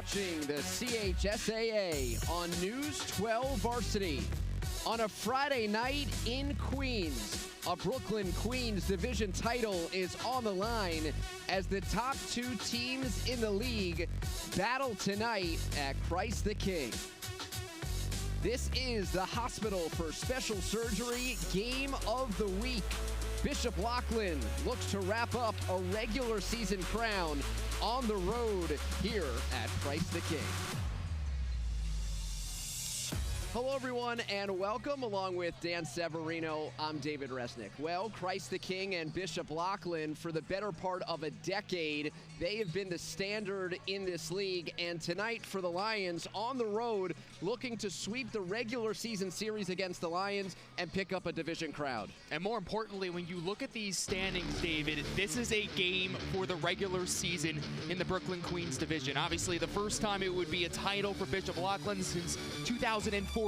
watching the CHSAA on News 12 Varsity. On a Friday night in Queens, a Brooklyn Queens division title is on the line as the top two teams in the league battle tonight at Christ the King. This is the Hospital for Special Surgery Game of the Week. Bishop Loughlin looks to wrap up a regular season crown on the road here at Christ the King. Hello, everyone, and welcome. Along with Dan Severino, I'm David Resnick. Well, Christ the King and Bishop Loughlin, for the better part of a decade, they have been the standard in this league. And tonight for the Lions on the road, looking to sweep the regular season series against the Lions and pick up a division crown. And more importantly, when you look at these standings, David, this is a game for the regular season in the Brooklyn Queens division. Obviously, the first time it would be a title for Bishop Loughlin since 2014.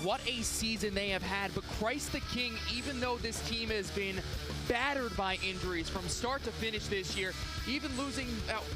What a season they have had. But Christ the King, even though this team has been battered by injuries from start to finish this year, even losing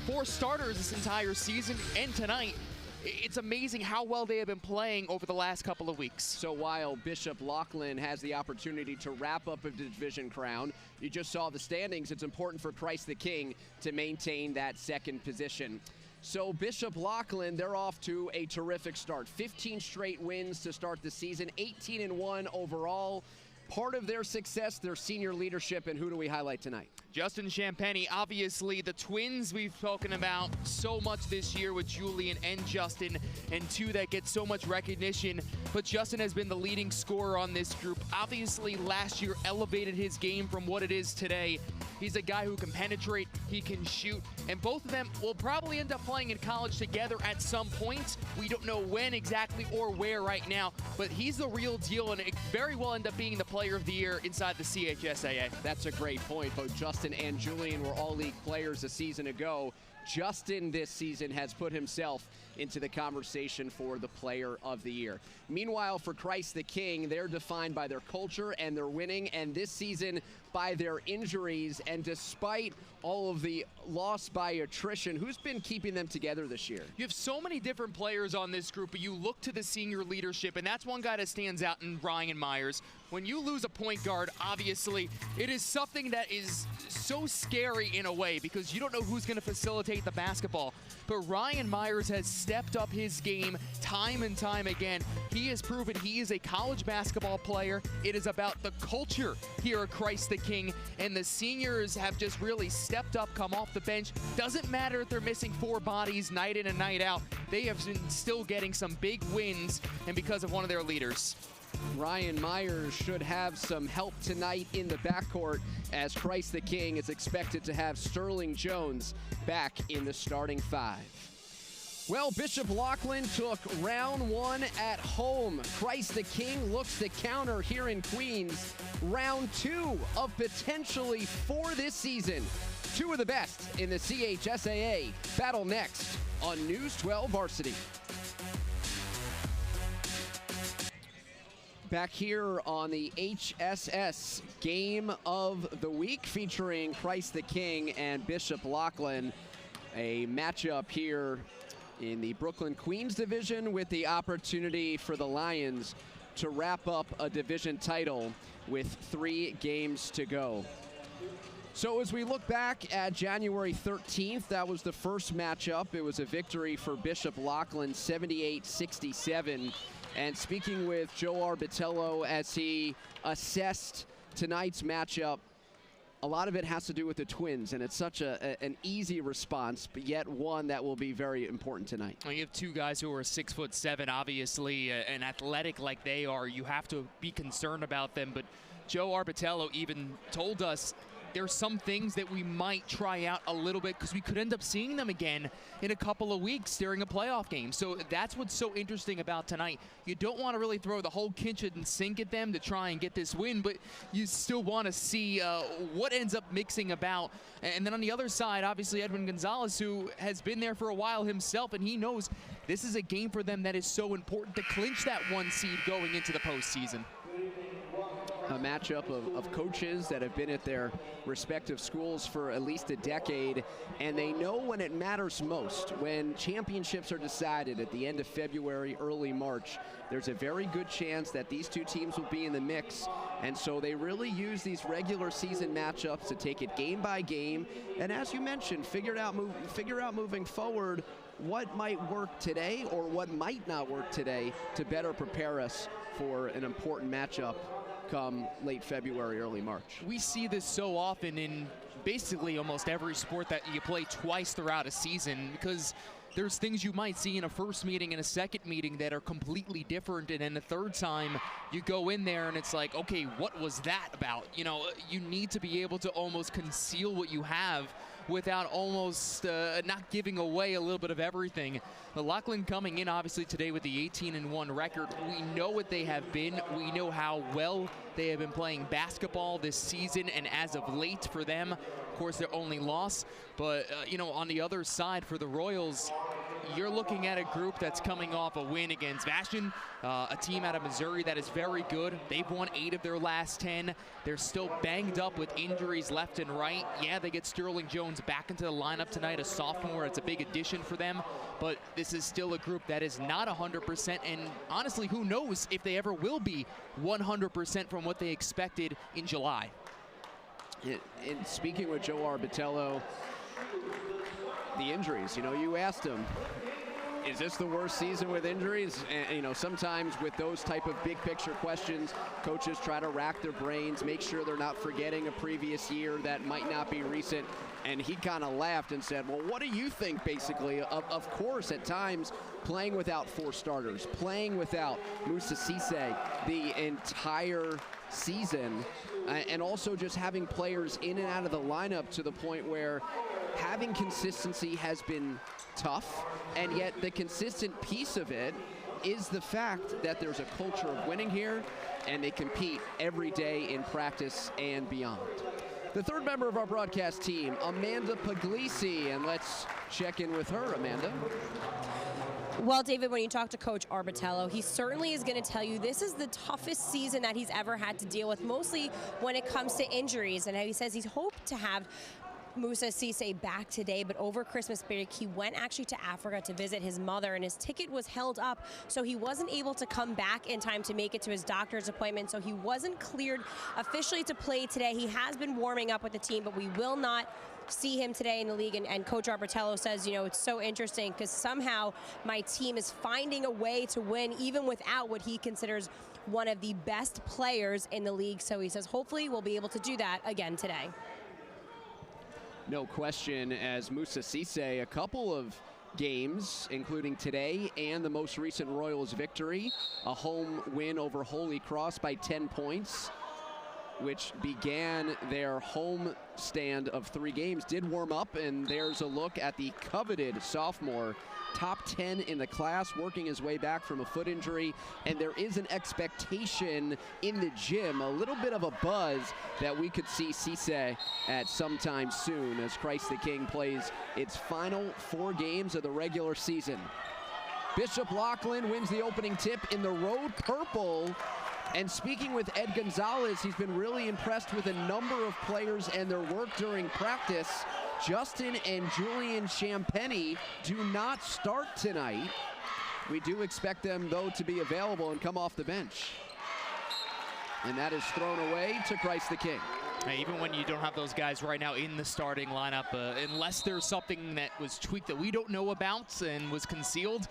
4 starters this entire season and tonight, it's amazing how well they have been playing over the last couple of weeks. So while Bishop Loughlin has the opportunity to wrap up a division crown, you just saw the standings, it's important for Christ the King to maintain that second position. So Bishop Loughlin, they're off to a terrific start. 15 straight wins to start the season, 18-1 overall. Part of their success, their senior leadership, and who do we highlight tonight? Justin Champagny, obviously the twins we've spoken about so much this year with Julian and Justin, and two that get so much recognition, but Justin has been the leading scorer on this group. Obviously last year elevated his game from what it is today. He's a guy who can penetrate, he can shoot, and both of them will probably end up playing in college together at some point. We don't know when exactly or where right now, but he's the real deal, and it very well end up being the player of the year inside the CHSAA. That's a great point. Both Justin and Julian were all-league players a season ago. Justin this season has put himself into the conversation for the player of the year. Meanwhile, for Christ the King, they're defined by their culture and their winning, and this season by their injuries. And despite all of the loss by attrition, who's been keeping them together this year? You have so many different players on this group, but you look to the senior leadership, and that's one guy that stands out in Ryan Myers. When you lose a point guard, obviously, it is something that is so scary in a way because you don't know who's going to facilitate the basketball. But Ryan Myers has stepped up his game time and time again. He has proven he is a college basketball player. It is about the culture here at Christ the King, and the seniors have just really stepped up, come off the bench. Doesn't matter if they're missing 4 bodies night in and night out. They have been still getting some big wins, and because of one of their leaders. Ryan Myers should have some help tonight in the backcourt as Christ the King is expected to have Sterling Jones back in the starting 5. Well, Bishop Loughlin took round 1 at home. Christ the King looks to counter here in Queens. Round 2 of potentially 4 this season. 2 of the best in the CHSAA. Battle next on News 12 Varsity. Back here on the HSS Game of the Week featuring Christ the King and Bishop Loughlin. A matchup here in the Brooklyn Queens division with the opportunity for the Lions to wrap up a division title with 3 games to go. So as we look back at January 13th, that was the first matchup. It was a victory for Bishop Loughlin, 78-67. And speaking with Joe Arbitello as he assessed tonight's matchup, a lot of it has to do with the twins, and it's such an easy response, but yet one that will be very important tonight. Well, you have 2 guys who are 6'7", obviously, and athletic like they are. You have to be concerned about them, but Joe Arbitello even told us there's some things that we might try out a little bit because we could end up seeing them again in a couple of weeks during a playoff game. So that's what's so interesting about tonight. You don't want to really throw the whole kitchen sink at them to try and get this win, but you still want to see what ends up mixing about. And then on the other side, obviously Edwin Gonzalez, who has been there for a while himself, and he knows this is a game for them that is so important to clinch that 1 seed going into the postseason. a matchup of coaches that have been at their respective schools for at least a decade, and they know when it matters most, when championships are decided at the end of February, early March. There's a very good chance that these two teams will be in the mix, and so they really use these regular season matchups to take it game by game, and as you mentioned, figure out moving forward what might work today or what might not work today to better prepare us for an important matchup come late February, early March. We see this so often in basically almost every sport that you play twice throughout a season, because there's things you might see in a first meeting and a second meeting that are completely different, and then the third time you go in there and it's like, okay, what was that about? You know, you need to be able to almost conceal what you have without almost not giving away a little bit of everything. But Loughlin coming in obviously today with the 18-1 record. We know what they have been. We know how well they have been playing basketball this season, and as of late for them, of course, their only loss. But, you know, on the other side for the Royals, you're looking at a group that's coming off a win against Vashon, a team out of Missouri that is very good. They've won 8 of their last 10. They're still banged up with injuries left and right. Yeah, they get Sterling Jones back into the lineup tonight, a sophomore. It's a big addition for them, but this is still a group that is not 100%, and honestly, who knows if they ever will be 100% from what they expected in July. In speaking with Joe Arbitello, the injuries, you know, you asked him, is this the worst season with injuries? And, you know, sometimes with those type of big picture questions, coaches try to rack their brains, make sure they're not forgetting a previous year that might not be recent. And he kind of laughed and said, well, what do you think, basically? Of course, at times, playing without 4 starters, playing without Moussa Cisse the entire season, and also just having players in and out of the lineup to the point where having consistency has been tough, and yet the consistent piece of it is the fact that there's a culture of winning here, and they compete every day in practice and beyond. The third member of our broadcast team, Amanda Puglisi, and let's check in with her. Amanda. Well, David, when you talk to Coach Arbitello, he certainly is going to tell you this is the toughest season that he's ever had to deal with, mostly when it comes to injuries. And he says he's hoped to have Moussa Cisse back today, but over Christmas break, he went actually to Africa to visit his mother, and his ticket was held up, so he wasn't able to come back in time to make it to his doctor's appointment, so he wasn't cleared officially to play today. He has been warming up with the team, but we will not see him today in the league, and Coach Arbitello says, you know, it's so interesting because somehow my team is finding a way to win even without what he considers one of the best players in the league, so he says hopefully we'll be able to do that again today. No question, as Moussa Cisse, a couple of games, including today and the most recent Royals victory, a home win over Holy Cross by 10 points, which began their home stand of 3 games, did warm up, and there's a look at the coveted sophomore, top 10 in the class, working his way back from a foot injury, and there is an expectation in the gym, a little bit of a buzz that we could see Cisse at some time soon as Christ the King plays its final 4 games of the regular season. Bishop Loughlin wins the opening tip in the road purple. And speaking with Ed Gonzalez, he's been really impressed with a number of players and their work during practice. Justin and Julian Champagny do not start tonight. We do expect them, though, to be available and come off the bench. And that is thrown away to Christ the King. Hey, even when you don't have those guys right now in the starting lineup, unless there's something that was tweaked that we don't know about and was concealed,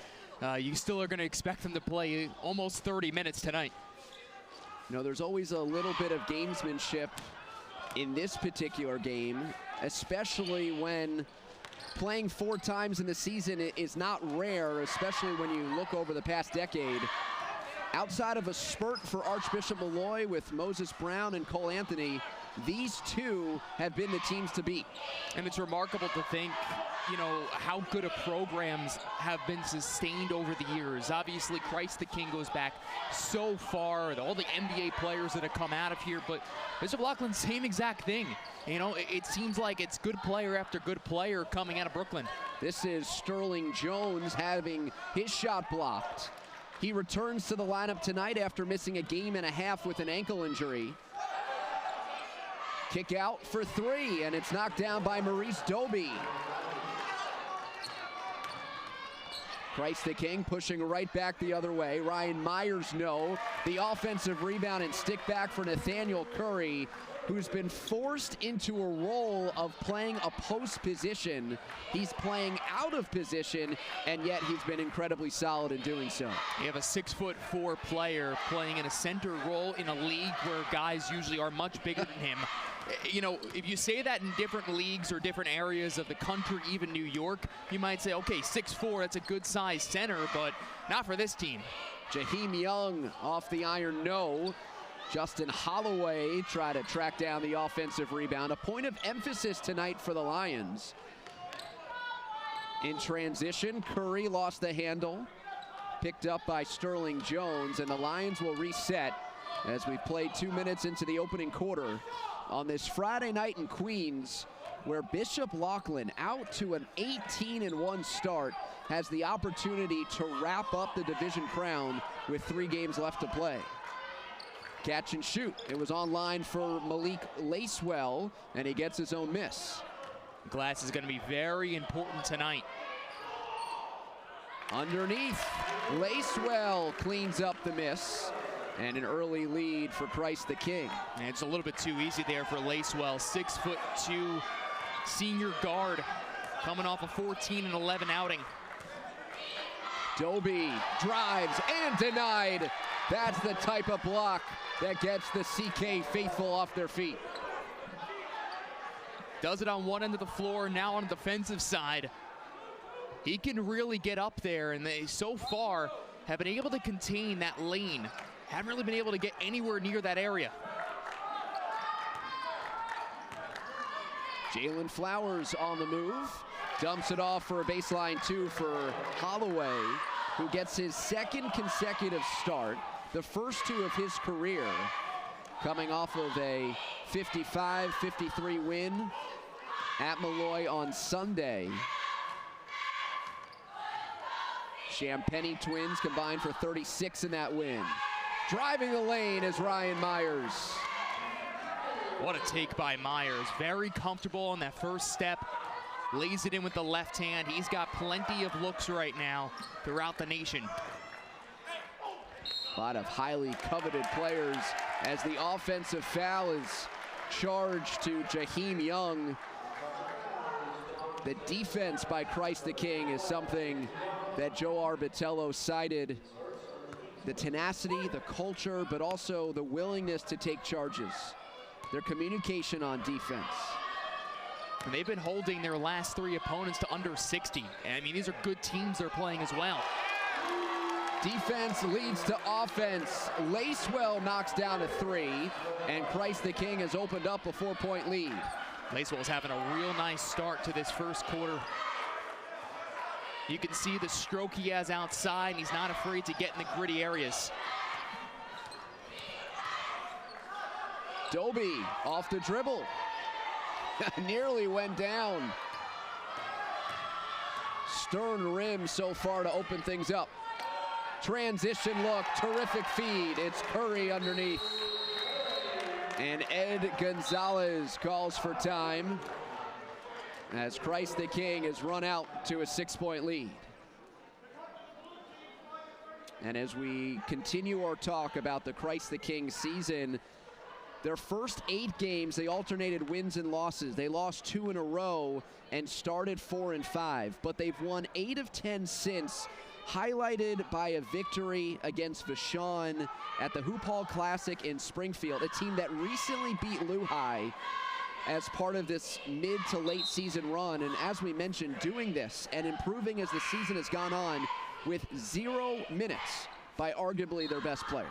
you still are going to expect them to play almost 30 minutes tonight. You know, there's always a little bit of gamesmanship in this particular game, especially when playing 4 times in the season is not rare, especially when you look over the past decade. Outside of a spurt for Archbishop Malloy with Moses Brown and Cole Anthony, these 2 have been the teams to beat. And it's remarkable to think, you know, how good of programs have been sustained over the years. Obviously, Christ the King goes back so far, all the NBA players that have come out of here, but Bishop Loughlin, same exact thing. You know, it seems like it's good player after good player coming out of Brooklyn. This is Sterling Jones having his shot blocked. He returns to the lineup tonight after missing a game and a half with an ankle injury. Kick out for three, and it's knocked down by Maurice Doby. Christ the King pushing right back the other way. Ryan Myers, no. The offensive rebound and stick back for Nathaniel Curry, who's been forced into a role of playing a post position. He's playing out of position, and yet he's been incredibly solid in doing so. You have a 6'4" player playing in a center role in a league where guys usually are much bigger than him. You know, if you say that in different leagues or different areas of the country, even New York, you might say, okay, 6'4", that's a good size center, but not for this team. Jaheim Young off the iron, no. Justin Holloway try to track down the offensive rebound. A point of emphasis tonight for the Lions. In transition, Curry lost the handle, picked up by Sterling Jones, and the Lions will reset as we've played 2 minutes into the opening quarter on this Friday night in Queens, where Bishop Loughlin, out to an 18-1 start, has the opportunity to wrap up the division crown with 3 games left to play. Catch and shoot. It was online for Malik Lacewell, and he gets his own miss. Glass is going to be very important tonight. Underneath, Lacewell cleans up the miss, and an early lead for Christ the King. And it's a little bit too easy there for Lacewell. 6'2" senior guard coming off a 14-11 outing. Doby drives and denied. That's the type of block that gets the CK faithful off their feet. Does it on one end of the floor, now on the defensive side. He can really get up there, and they so far have been able to contain that lane. Haven't really been able to get anywhere near that area. Jalen Flowers on the move. Dumps it off for a baseline 2 for Holloway, who gets his 2nd consecutive start, the first 2 of his career, coming off of a 55-53 win at Malloy on Sunday. Champagne Twins combined for 36 in that win. Driving the lane is Ryan Myers. What a take by Myers. Very comfortable on that first step. Lays it in with the left hand. He's got plenty of looks right now throughout the nation. A lot of highly coveted players as the offensive foul is charged to Jaheim Young. The defense by Christ the King is something that Joe Arbitello cited. The tenacity, the culture, but also the willingness to take charges. Their communication on defense. And they've been holding their last 3 opponents to under 60. I mean, these are good teams they're playing as well. Defense leads to offense. Lacewell knocks down a 3, and Christ the King has opened up a 4-point lead. Lacewell's having a real nice start to this first quarter. You can see the stroke he has outside, and he's not afraid to get in the gritty areas. Doby off the dribble. Nearly went down. Stern rim so far to open things up. Transition look, terrific feed. It's Curry underneath. And Ed Gonzalez calls for time as Christ the King is run out to a 6-point lead. And as we continue our talk about the Christ the King season, their first 8 games, they alternated wins and losses. They lost 2 in a row and started 4-5, but they've won 8 of 10 since, highlighted by a victory against Vashon at the Hoop Hall Classic in Springfield, a team that recently beat Lehigh as part of this mid to late season run. And as we mentioned, doing this and improving as the season has gone on with 0 minutes by arguably their best player.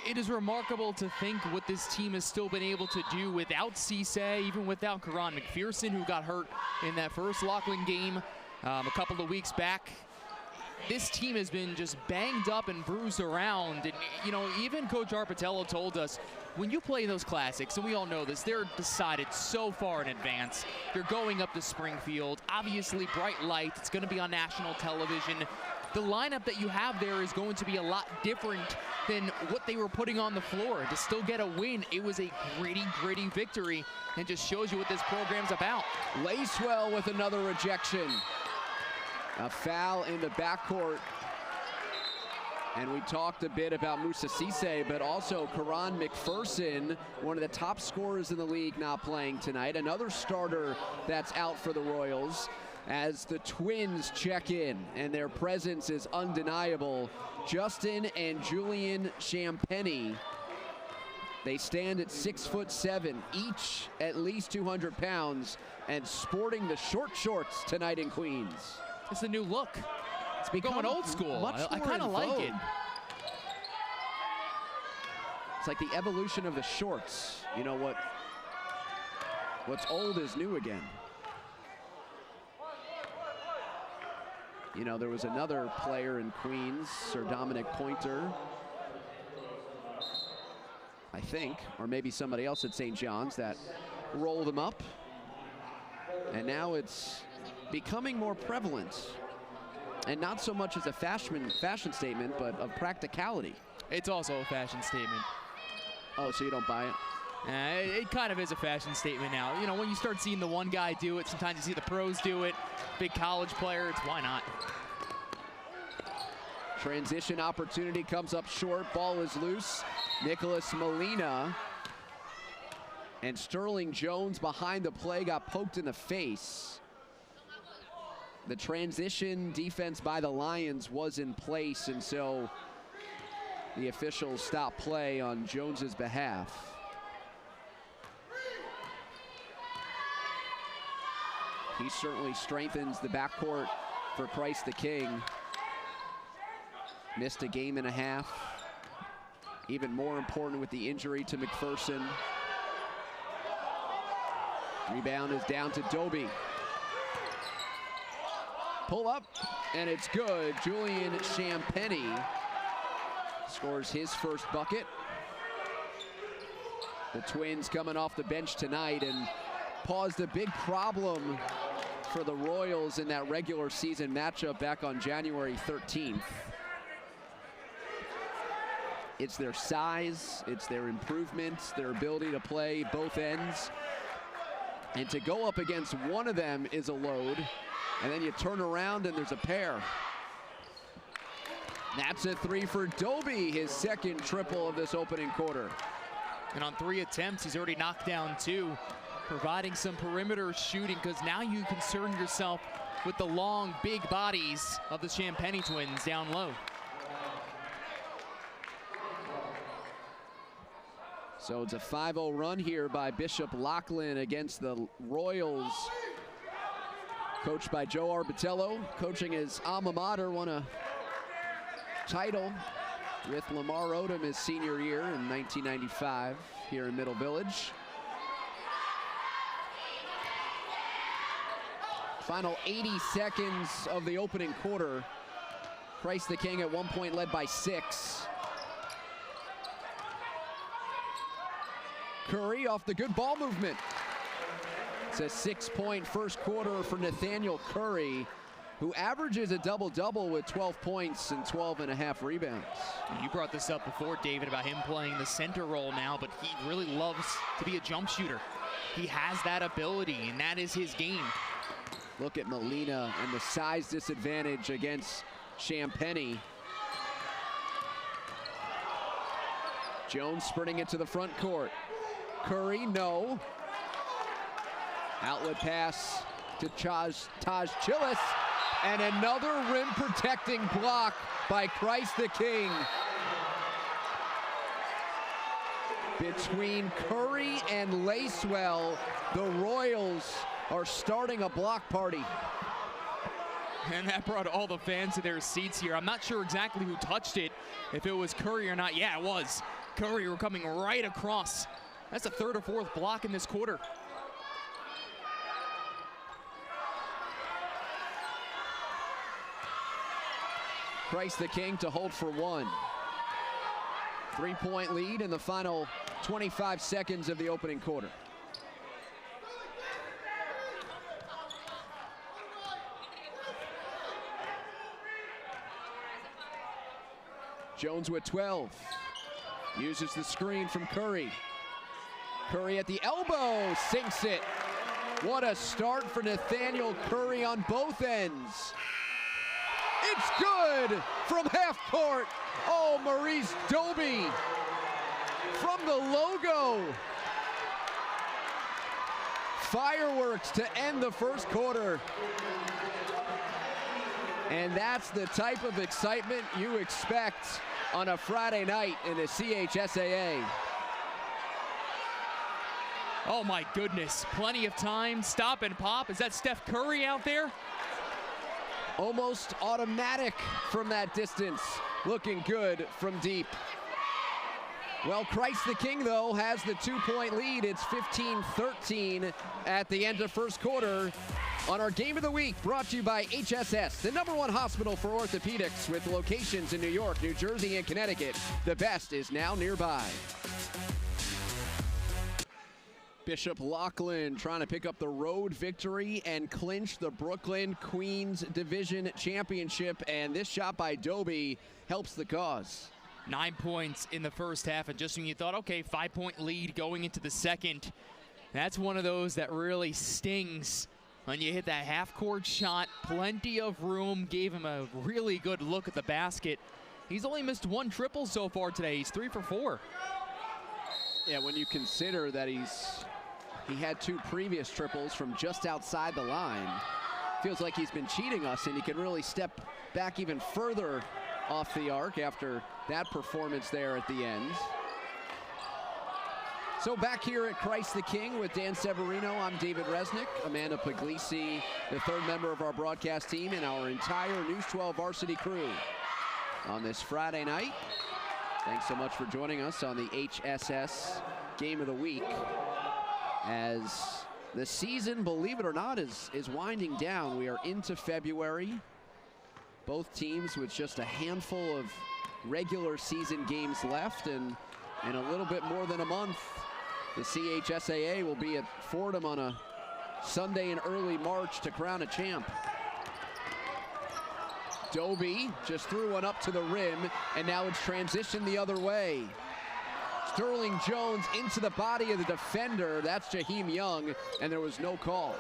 It is remarkable to think what this team has still been able to do without Cisse, even without Karan McPherson, who got hurt in that first Loughlin game a couple of weeks back. This team has been just banged up and bruised around. And, you know, even Coach Arbitello told us, when you play those classics, and we all know this, they're decided so far in advance. You're going up to Springfield. Obviously, bright lights. It's going to be on national television. the lineup that you have there is going to be a lot different than what they were putting on the floor. To still get a win, it was a gritty victory, and just shows you what this program's about. Lacewell with another rejection. A foul in the backcourt. And we talked a bit about Moussa Cisse, but also Karan McPherson, one of the top scorers in the league, not playing tonight. Another starter that's out for the Royals as the Twins check in, and their presence is undeniable. Justin and Julian Champagnie, they stand at 6'7", each at least 200 pounds, and sporting the short shorts tonight in Queens. It's a new look. It's become going old school. I kind of like it. It's like the evolution of the shorts. You know what's old is new again. You know, there was another player in Queens, Sir Dominic Pointer, I think, or maybe somebody else at St. John's, that rolled him up. And now it's becoming more prevalent. And not so much as a fashion statement, but of practicality. It's also a fashion statement. Oh, so you don't buy it? It kind of is a fashion statement now. You know, when you start seeing the one guy do it, sometimes you see the pros do it. Big college player, it's why not? Transition opportunity comes up short. Ball is loose. Nicholas Molina and Sterling Jones behind the play got poked in the face. The transition defense by the Lions was in place, and so the officials stopped play on Jones's behalf. He certainly strengthens the backcourt for Christ the King. Missed a game and a half. Even more important with the injury to McPherson. Rebound is down to Doby. Pull up, and it's good. Julian Champagnie scores his first bucket. The Twins coming off the bench tonight and paused a big problem for the Royals in that regular season matchup back on January 13th. It's their size, it's their improvements, their ability to play both ends. And to go up against one of them is a load. And then you turn around and there's a pair. That's a three for Doby, his second triple of this opening quarter. And on 3 attempts, he's already knocked down 2, providing some perimeter shooting, because now you concern yourself with the long, big bodies of the Champagnie twins down low. So it's a 5-0 run here by Bishop Loughlin against the Royals. Coached by Joe Arbitello, coaching his alma mater, won a title with Lamar Odom his senior year in 1995 here in Middle Village. Final 80 seconds of the opening quarter. Christ the King at one point led by 6. Curry off the good ball movement. It's a 6-point first quarter for Nathaniel Curry, who averages a double-double with 12 points and 12.5 rebounds. You brought this up before, David, about him playing the center role now, but he really loves to be a jump shooter. He has that ability, and that is his game. Look at Molina and the size disadvantage against Champagnie. Jones sprinting it to the front court. Curry, no. Outlet pass to Taj Chillis, and another rim protecting block by Christ the King. Between Curry and Lacewell, the Royals are starting a block party. And that brought all the fans to their seats here. I'm not sure exactly who touched it, if it was Curry or not. Yeah, it was. Curry were coming right across. That's the 3rd or 4th block in this quarter. Christ the King to hold for 1. 3-point lead in the final 25 seconds of the opening quarter. Jones with 12. Uses the screen from Curry. Curry at the elbow, sinks it. What a start for Nathaniel Curry on both ends. It's good from half court. Oh, Maurice Doby from the logo. Fireworks to end the first quarter. And that's the type of excitement you expect on a Friday night in the CHSAA. Oh my goodness, plenty of time, stop and pop. Is that Steph Curry out there? Almost automatic from that distance. Looking good from deep. Well, Christ the King, though, has the 2-point lead. It's 15-13 at the end of first quarter. On our Game of the Week, brought to you by HSS, the #1 hospital for orthopedics with locations in New York, New Jersey, and Connecticut. The best is now nearby. Bishop Loughlin trying to pick up the road victory and clinch the Brooklyn Queens Division Championship. And this shot by Doby helps the cause. 9 points in the first half, and just when you thought, okay, 5-point lead going into the second, that's one of those that really stings when you hit that half-court shot. Plenty of room, gave him a really good look at the basket. He's only missed 1 triple so far today. He's 3 for 4. Yeah, when you consider that he had 2 previous triples from just outside the line, feels like he's been cheating us, and he can really step back even further off the arc after that performance there at the end. So back here at Christ the King with Dan Severino, I'm David Resnick, Amanda Puglisi, the 3rd member of our broadcast team, and our entire News 12 Varsity crew on this Friday night. Thanks so much for joining us on the HSS Game of the Week. As the season, believe it or not, is winding down. We are into February. Both teams with just a handful of regular season games left, and in a little bit more than a month, the CHSAA will be at Fordham on a Sunday in early March to crown a champ. Doby just threw one up to the rim, and now it's transitioned the other way. Sterling Jones into the body of the defender. That's Jaheim Young, and there was no call.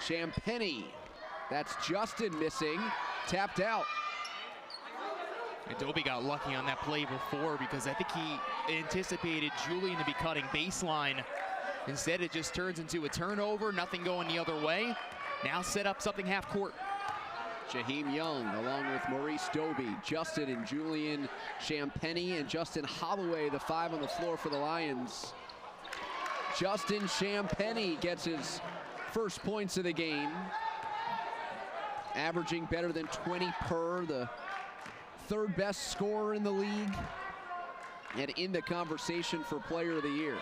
Champagnie. That's Justin missing, tapped out. And Doby got lucky on that play before because I think he anticipated Julian to be cutting baseline. Instead, it just turns into a turnover, nothing going the other way. Now set up something half court. Jaheim Young along with Maurice Doby, Justin and Julian Champagnie, and Justin Holloway, the 5 on the floor for the Lions. Justin Champagnie gets his first points of the game, averaging better than 20 per, the 3rd best scorer in the league, and in the conversation for Player of the Year.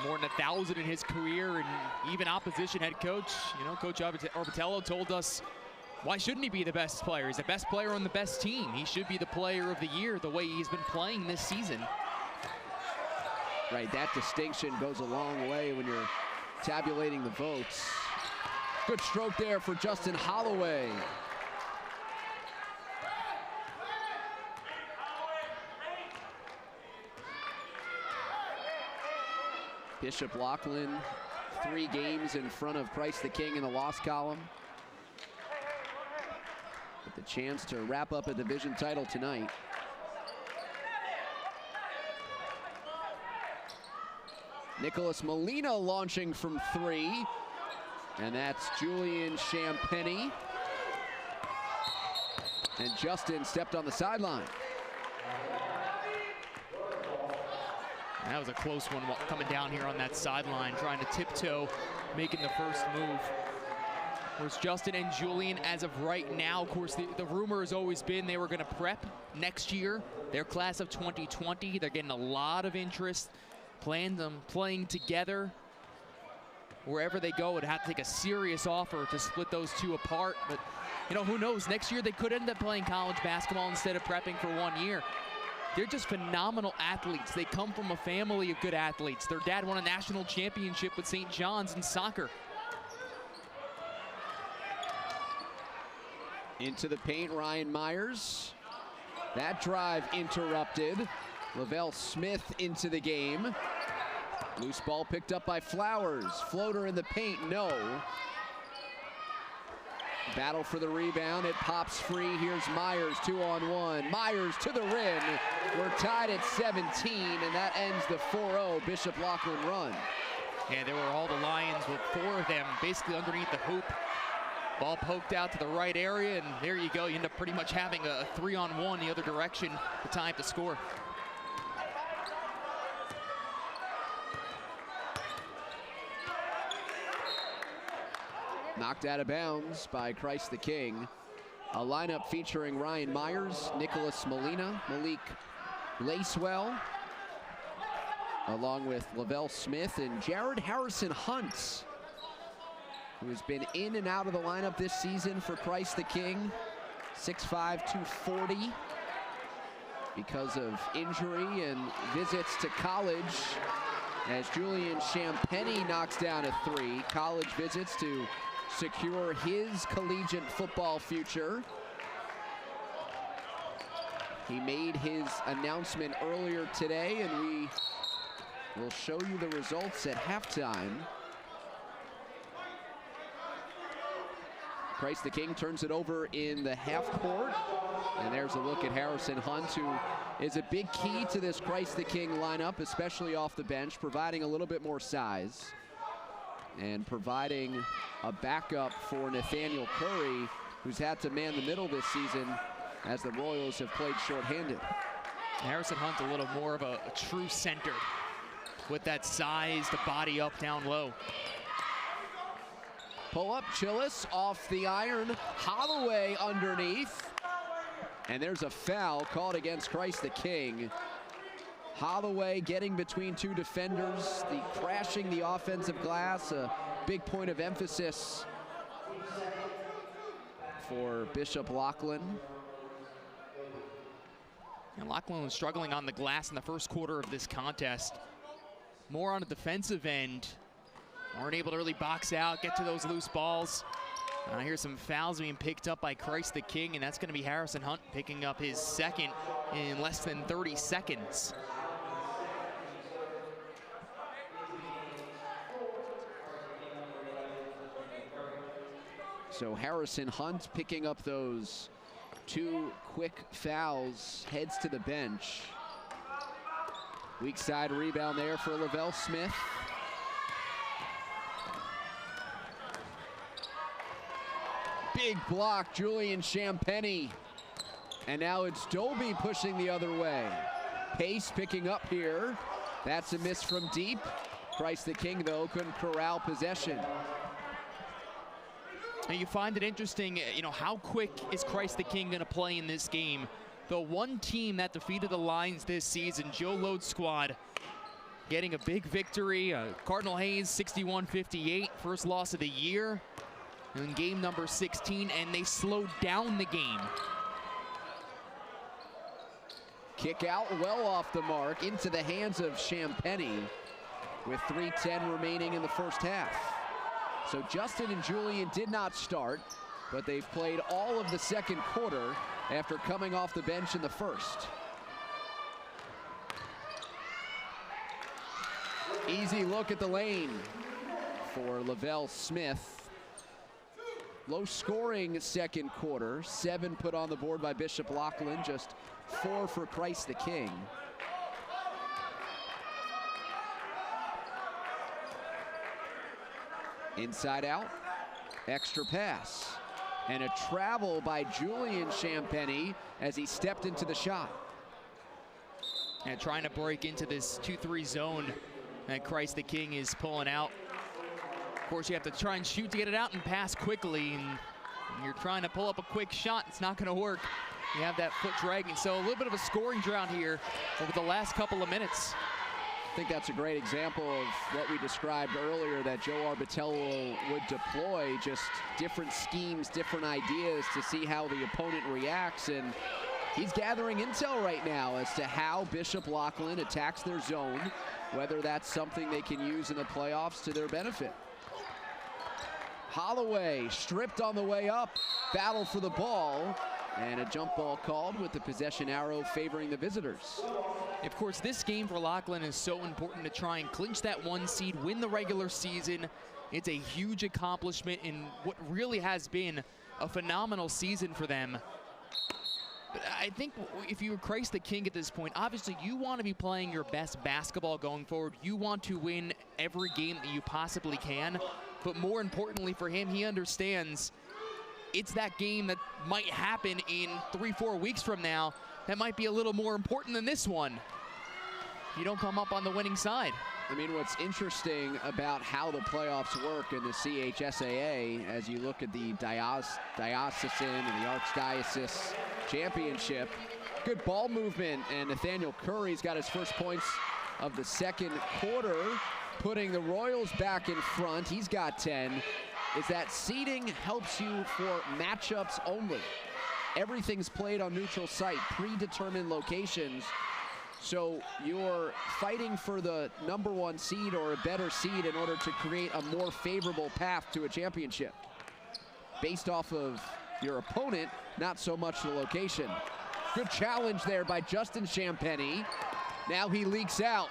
More than 1,000 in his career, and even opposition head coach, Coach Orbitello told us, why shouldn't he be the best player? He's the best player on the best team. He should be the Player of the Year the way he's been playing this season. Right, that distinction goes a long way when you're tabulating the votes. Good stroke there for Justin Holloway. Bishop Loughlin, 3 games in front of Christ the King in the loss column. With the chance to wrap up a division title tonight. Nicholas Molina launching from 3. And that's Julian Champagnie. And Justin stepped on the sideline. That was a close one coming down here on that sideline, trying to tiptoe, making the first move. There's Justin and Julian as of right now. Of course, the rumor has always been they were going to prep next year. Their class of 2020, they're getting a lot of interest, playing together. Wherever they go, would have to take a serious offer to split those 2 apart. But, who knows? Next year, they could end up playing college basketball instead of prepping for 1 year. They're just phenomenal athletes. They come from a family of good athletes. Their dad won a national championship with St. John's in soccer. Into the paint, Ryan Myers. That drive interrupted. Lavelle Smith into the game. Loose ball picked up by Flowers. Floater in the paint, no. Battle for the rebound, it pops free. Here's Myers, 2-on-1. Myers to the rim. We're tied at 17, and that ends the 4-0 Bishop Loughlin run. Yeah, there were all the Lions with 4 of them basically underneath the hoop. Ball poked out to the right area, and there you go. You end up pretty much having a 3-on-1 the other direction to tie up the score. Knocked out of bounds by Christ the King. A lineup featuring Ryan Myers, Nicholas Molina, Malik Lacewell, along with Lavelle Smith and Jared Harrison Hunt, who has been in and out of the lineup this season for Christ the King. 6'5", 240 because of injury and visits to college, as Julian Champagny knocks down a 3. College visits to secure his collegiate football future. He made his announcement earlier today, and we will show you the results at halftime. Christ the King turns it over in the half court, and there's a look at Harrison Hunt, who is a big key to this Christ the King lineup, especially off the bench, providing a little bit more size and providing a backup for Nathaniel Curry, who's had to man the middle this season as the Royals have played shorthanded. Harrison Hunt a little more of a true center with that size to body up down low. Pull up, Chillis off the iron, Holloway underneath, and there's a foul called against Christ the King. Holloway getting between 2 defenders, crashing the offensive glass, a big point of emphasis for Bishop Loughlin. And Loughlin was struggling on the glass in the first quarter of this contest. More on the defensive end. Weren't able to really box out, get to those loose balls. Here's some fouls being picked up by Christ the King, and that's going to be Harrison Hunt picking up his second in less than 30 seconds. So Harrison Hunt picking up those 2 quick fouls, heads to the bench. Weak side rebound there for Lavelle Smith. Big block, Julian Champagny. And now it's Doby pushing the other way. Pace picking up here. That's a miss from deep. Christ the King, though, couldn't corral possession. And you find it interesting, how quick is Christ the King going to play in this game? The one team that defeated the Lions this season, Joe Lode's squad, getting a big victory. Cardinal Hayes, 61-58, first loss of the year in game number 16, and they slowed down the game. Kick out well off the mark into the hands of Champagny with 3:10 remaining in the first half. So Justin and Julian did not start, but they've played all of the second quarter after coming off the bench in the first. Easy look at the lane for Lavelle Smith. Low scoring second quarter, 7 put on the board by Bishop Loughlin, just 4 for Christ the King. Inside out, extra pass, and a travel by Julian Champagny as he stepped into the shot. And trying to break into this 2-3 zone that Christ the King is pulling out. Of course, you have to try and shoot to get it out and pass quickly, and when you're trying to pull up a quick shot, it's not going to work. You have that foot dragging, so a little bit of a scoring drought here over the last couple of minutes. I think that's a great example of what we described earlier that Joe Arbitello would deploy, just different schemes, different ideas to see how the opponent reacts, and he's gathering intel right now as to how Bishop Loughlin attacks their zone, whether that's something they can use in the playoffs to their benefit. Holloway stripped on the way up. Battle for the ball. And a jump ball called with the possession arrow favoring the visitors. Of course, this game for Loughlin is so important to try and clinch that 1 seed, win the regular season. It's a huge accomplishment in what really has been a phenomenal season for them. But I think if you're Christ the King at this point, obviously you want to be playing your best basketball going forward. You want to win every game that you possibly can. But more importantly for him, he understands it's that game that might happen in 3-4 weeks from now that might be a little more important than this one if you don't come up on the winning side. I mean, what's interesting about how the playoffs work in the CHSAA, as you look at the diocesan and the Archdiocese Championship, good ball movement, and Nathaniel Curry's got his first points of the second quarter, putting the Royals back in front. He's got 10. Is that seeding helps you for matchups only. Everything's played on neutral site, predetermined locations. So you're fighting for the #1 seed or a better seed in order to create a more favorable path to a championship. Based off of your opponent, not so much the location. Good challenge there by Justin Champagnie. Now he leaks out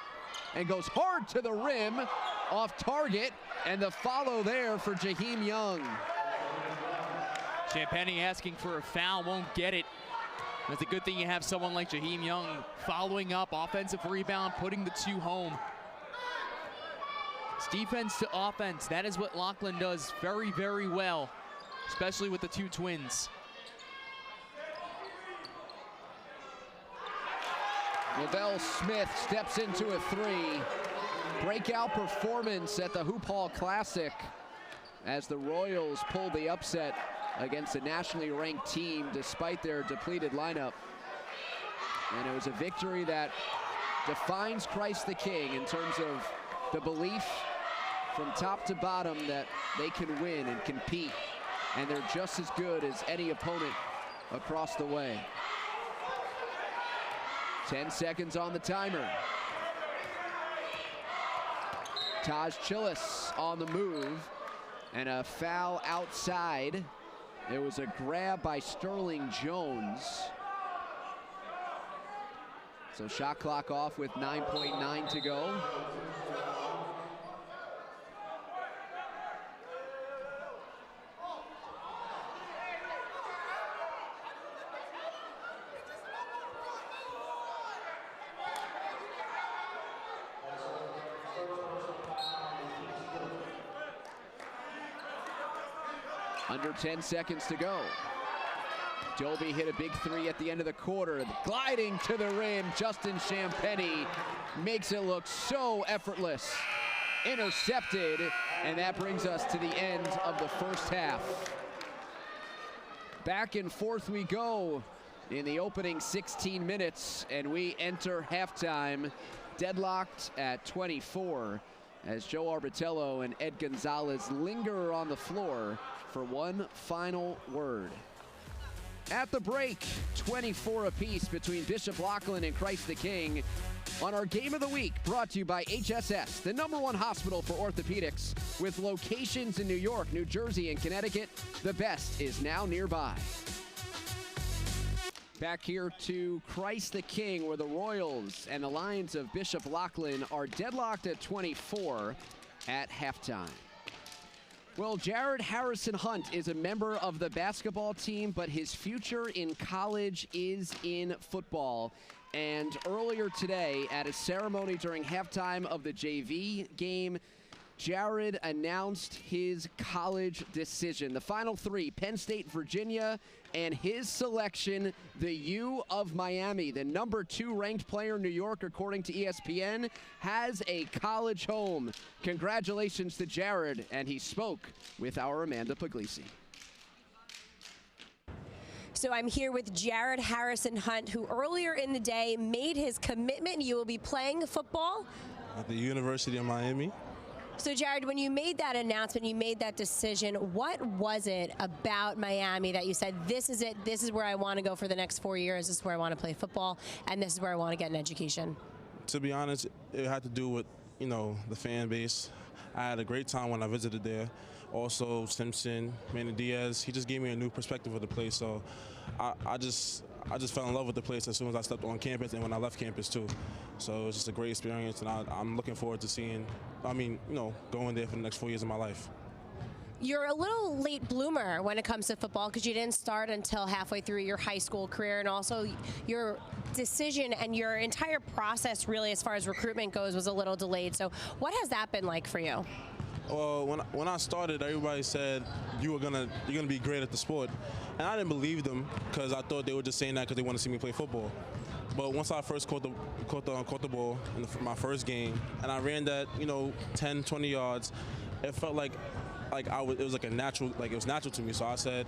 and goes hard to the rim, off target, and the follow there for Jaheim Young. Champagnie asking for a foul, won't get it. That's a good thing you have someone like Jaheim Young following up, offensive rebound, putting the 2 home. It's defense to offense. That is what Loughlin does very, very well, especially with the 2 twins. Lavelle Smith steps into a 3. Breakout performance at the Hoop Hall Classic as the Royals pulled the upset against a nationally ranked team despite their depleted lineup. And it was a victory that defines Christ the King in terms of the belief from top to bottom that they can win and compete, and they're just as good as any opponent across the way. 10 seconds on the timer. Taj Chillis on the move, and a foul outside. It was a grab by Sterling Jones. So shot clock off with 9.9 to go. Under 10 seconds to go. Doby hit a big 3 at the end of the quarter. Gliding to the rim, Justin Champagnie makes it look so effortless. Intercepted, and that brings us to the end of the first half. Back and forth we go in the opening 16 minutes, and we enter halftime deadlocked at 24 as Joe Arbitello and Ed Gonzalez linger on the floor for one final word. At the break, 24 apiece between Bishop Loughlin and Christ the King on our Game of the Week, brought to you by HSS, the #1 hospital for orthopedics with locations in New York, New Jersey, and Connecticut. The best is now nearby. Back here to Christ the King, where the Royals and the Lions of Bishop Loughlin are deadlocked at 24 at halftime. Well, Jared Harrison Hunt is a member of the basketball team, but his future in college is in football. And earlier today, at a ceremony during halftime of the JV game, Jared announced his college decision. The final 3, Penn State, Virginia, and his selection, the U of Miami. The #2 ranked player in New York, according to ESPN, has a college home. Congratulations to Jared, and he spoke with our Amanda Puglisi. So I'm here with Jared Harrison Hunt, who earlier in the day made his commitment. You will be playing football at the University of Miami. So, Jared, when you made that announcement, you made that decision, what was it about Miami that you said, this is it, this is where I want to go for the next 4 years, this is where I want to play football, and this is where I want to get an education? To be honest, it had to do with, the fan base. I had a great time when I visited there. also Simpson, Manny Diaz. He just gave me a new perspective of the place. So I just fell in love with the place as soon as I stepped on campus and when I left campus too. So it was just a great experience, and I'm looking forward to going there for the next 4 years of my life. You're a little late bloomer when it comes to football because you didn't start until halfway through your high school career, and also your decision and your entire process really as far as recruitment goes was a little delayed. So what has that been like for you? Well, when I started, everybody said you're gonna be great at the sport, and I didn't believe them because I thought they were just saying that because they want to see me play football. But once I first caught the ball in my first game, and I ran that 10, 20 yards, it felt like it was like it was natural to me. So I said,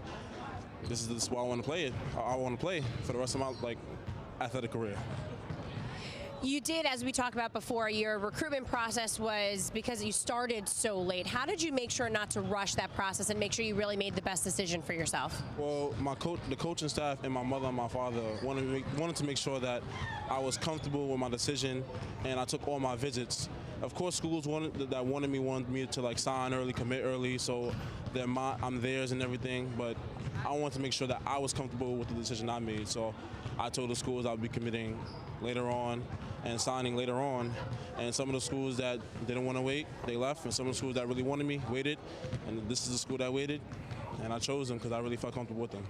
this is what I want to play. I want to play for the rest of my athletic career. You did, as we talked about before, your recruitment process was because you started so late. How did you make sure not to rush that process and make sure you really made the best decision for yourself? Well, the coaching staff and my mother and my father wanted to make sure that I was comfortable with my decision, and I took all my visits. Of course, schools wanted me to sign early, commit early, so I'm theirs and everything. But I wanted to make sure that I was comfortable with the decision I made. So I told the schools I'd be committing later on and signing later on. And some of the schools that didn't want to wait, they left. And some of the schools that really wanted me waited. And this is the school that waited. And I chose them because I really felt comfortable with them.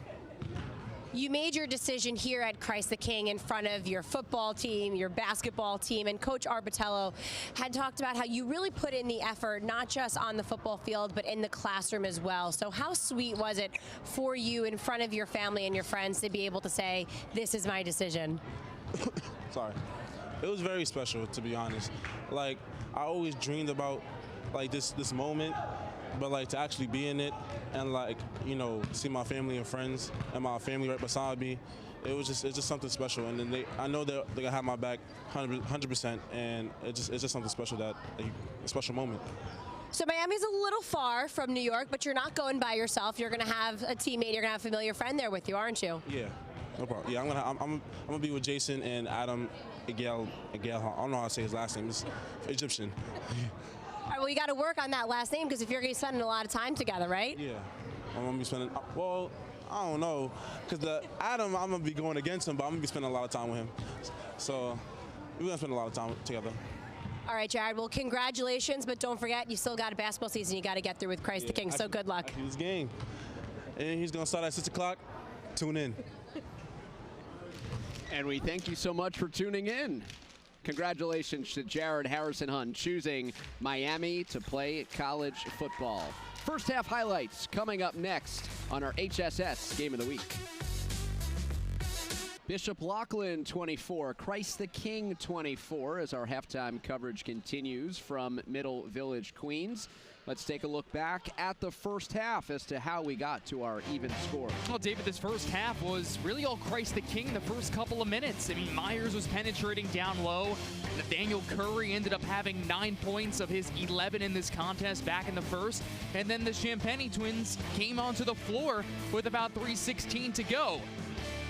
You made your decision here at Christ the King in front of your football team, your basketball team, and Coach Arbitello had talked about how you really put in the effort, not just on the football field, but in the classroom as well. So how sweet was it for you in front of your family and your friends to be able to say, this is my decision? Sorry. It was very special, to be honest. I always dreamed about this moment, but to actually be in it and see my family and friends and my family right beside me, it's just something special. And then I know they're gonna have my back 100%, and it's just something special, a special moment. So Miami's a little far from New York, but you're not going by yourself. You're gonna have a teammate, you're gonna have a familiar friend there with you, aren't you? Yeah. No problem. Yeah, I'm gonna be with Jason and Adam Igel. I don't know how to say his last name. It's Egyptian. All right, well, you got to work on that last name because if you're going to be spending a lot of time together, right? Yeah, I'm gonna be spending. Well, I don't know, because Adam, I'm gonna be going against him, but I'm gonna be spending a lot of time with him. So we're gonna spend a lot of time together. All right, Jared. Well, congratulations, but don't forget, you still got a basketball season you got to get through with Christ the King. So good luck. This game, and he's gonna start at 6 o'clock. Tune in. And we thank you so much for tuning in. Congratulations to Jared Harrison-Hunt choosing Miami to play college football. First half highlights coming up next on our HSS Game of the Week. Bishop Loughlin 24, Christ the King 24 as our halftime coverage continues from Middle Village, Queens. Let's take a look back at the first half as to how we got to our even score. Well, David, this first half was really all Christ the King the first couple of minutes. I mean, Myers was penetrating down low. Nathaniel Curry ended up having 9 points of his 11 in this contest back in the first. And then the Champagne twins came onto the floor with about 3:16 to go.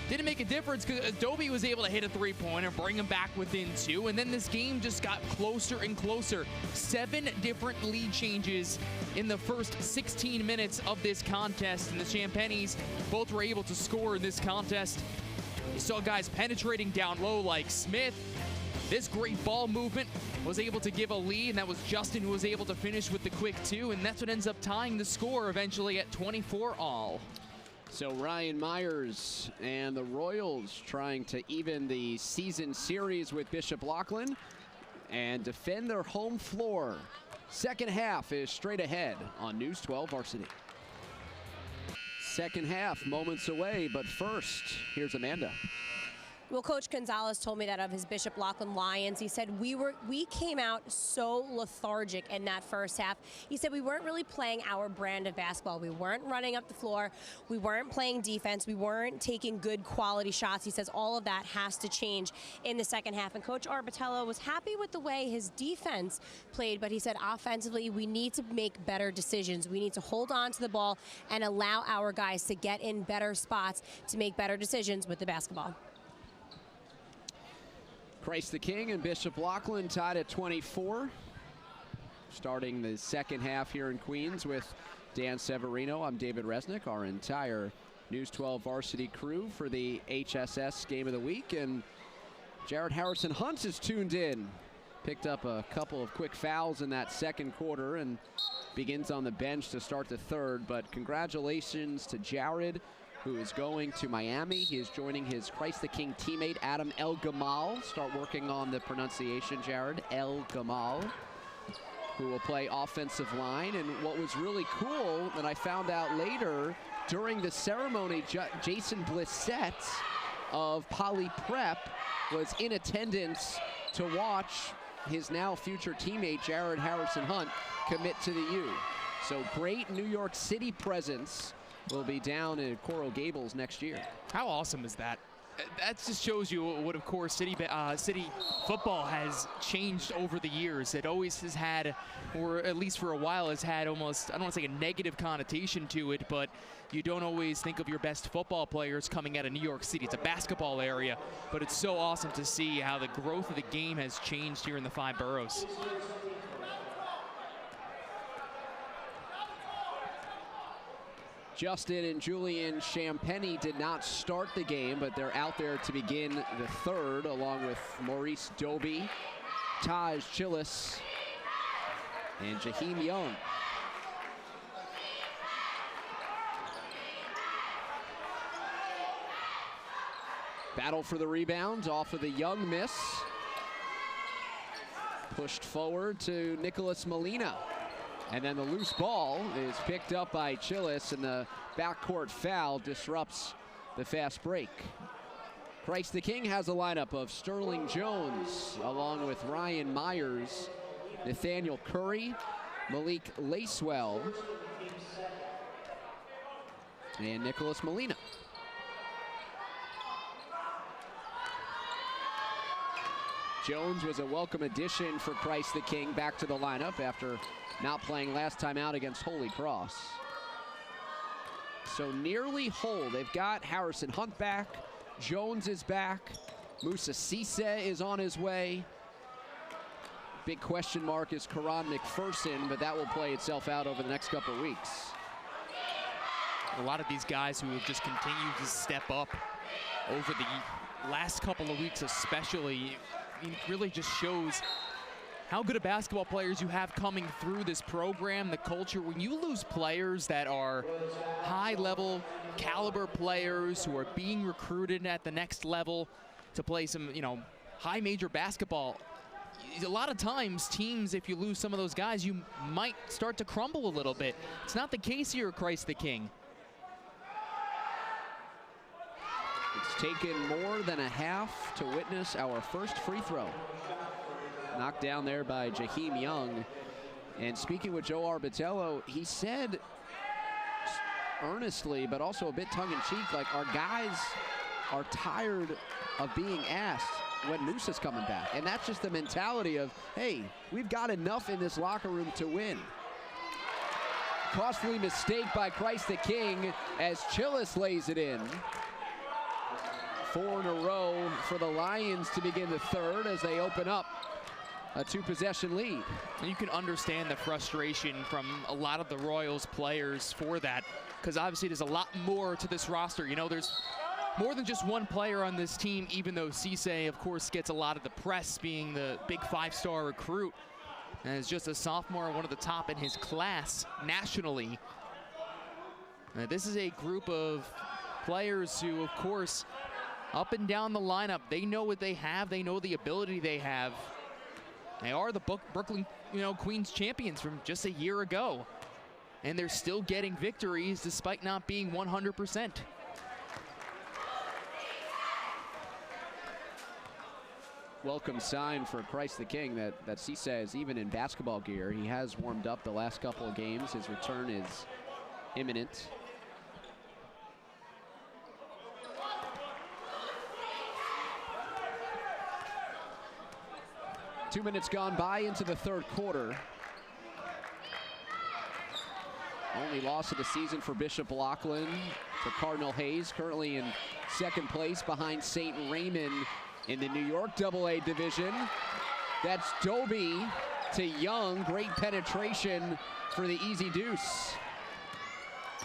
Didn't make a difference because Adobe was able to hit a three-pointer, bring him back within 2, and then this game just got closer and closer. 7 different lead changes in the first 16 minutes of this contest, and the Champagnes both were able to score in this contest. You saw guys penetrating down low like Smith. This great ball movement was able to give a lead, and that was Justin who was able to finish with the quick 2, and that's what ends up tying the score eventually at 24 all. So Ryan Myers and the Royals trying to even the season series with Bishop Loughlin and defend their home floor. Second half is straight ahead on News 12 Varsity. Second half moments away, but first, here's Amanda. Well, Coach Gonzalez told me that of his Bishop Loughlin Lions. He said we came out so lethargic in that first half. He said we weren't really playing our brand of basketball. We weren't running up the floor. We weren't playing defense. We weren't taking good quality shots. He says all of that has to change in the second half. And Coach Arbitello was happy with the way his defense played, but he said offensively we need to make better decisions. We need to hold on to the ball and allow our guys to get in better spots to make better decisions with the basketball. Christ the King and Bishop Loughlin tied at 24. Starting the second half here in Queens with Dan Severino, I'm David Resnick, our entire News 12 Varsity crew for the HSS Game of the Week. And Jared Harrison Hunt is tuned in. Picked up a couple of quick fouls in that second quarter and begins on the bench to start the third. But congratulations to Jared, who is going to Miami. He is joining his Christ the King teammate, Adam El Gamal. Start working on the pronunciation, Jared. El Gamal, who will play offensive line. And what was really cool that I found out later during the ceremony, Jason Blissett of Poly Prep was in attendance to watch his now future teammate, Jared Harrison Hunt, commit to the U. So great New York City presence will be down in Coral Gables next year. How awesome is that? That just shows you what, of course, city football has changed over the years. It always has had, or at least for a while, has had almost, I don't want to say a negative connotation to it, but you don't always think of your best football players coming out of New York City. It's a basketball area, but it's so awesome to see how the growth of the game has changed here in the 5 boroughs. Justin and Julian Champagny did not start the game, but they're out there to begin the third, along with Maurice Doby, Taj Chillis, and Jaheim Young. Battle for the rebound off of the Young miss. Pushed forward to Nicholas Molina. And then the loose ball is picked up by Chillis, and the backcourt foul disrupts the fast break. Christ the King has a lineup of Sterling Jones, along with Ryan Myers, Nathaniel Curry, Malik Lacewell, and Nicholas Molina. Jones was a welcome addition for Christ the King back to the lineup after not playing last time out against Holy Cross. So nearly whole. They've got Harrison Hunt back. Jones is back. Musa Cisse is on his way. Big question mark is Karan McPherson, but that will play itself out over the next couple of weeks. A lot of these guys who have just continued to step up over the last couple of weeks especially, it really just shows how good of basketball players you have coming through this program, the culture. When you lose players that are high-level caliber players who are being recruited at the next level to play some, high major basketball, a lot of times teams, if you lose some of those guys, you might start to crumble a little bit. It's not the case here at Christ the King. It's taken more than a half to witness our first free throw. Knocked down there by Jaheim Young. And speaking with Joe Arbitello, he said earnestly, but also a bit tongue-in-cheek, like, our guys are tired of being asked when Musa's coming back. And that's just the mentality of, hey, we've got enough in this locker room to win. Costly mistake by Christ the King as Chillis lays it in. 4 in a row for the Lions to begin the third as they open up a 2-possession lead. You can understand the frustration from a lot of the Royals players for that, because obviously there's a lot more to this roster. There's more than just one player on this team, even though Cisse, of course, gets a lot of the press being the big 5-star recruit. And is just a sophomore, one of the top in his class nationally. This is a group of players who, of course, up and down the lineup, they know what they have. They know the ability they have. They are the Brooklyn, Queens champions from just a year ago. And they're still getting victories despite not being 100%. Welcome sign for Christ the King that Cisse is even in basketball gear. He has warmed up the last couple of games. His return is imminent. Two minutes gone by into the third quarter. Only loss of the season for Bishop Loughlin to Cardinal Hayes, currently in second place behind St. Raymond in the New York AA division. That's Doby to Young. Great penetration for the easy deuce.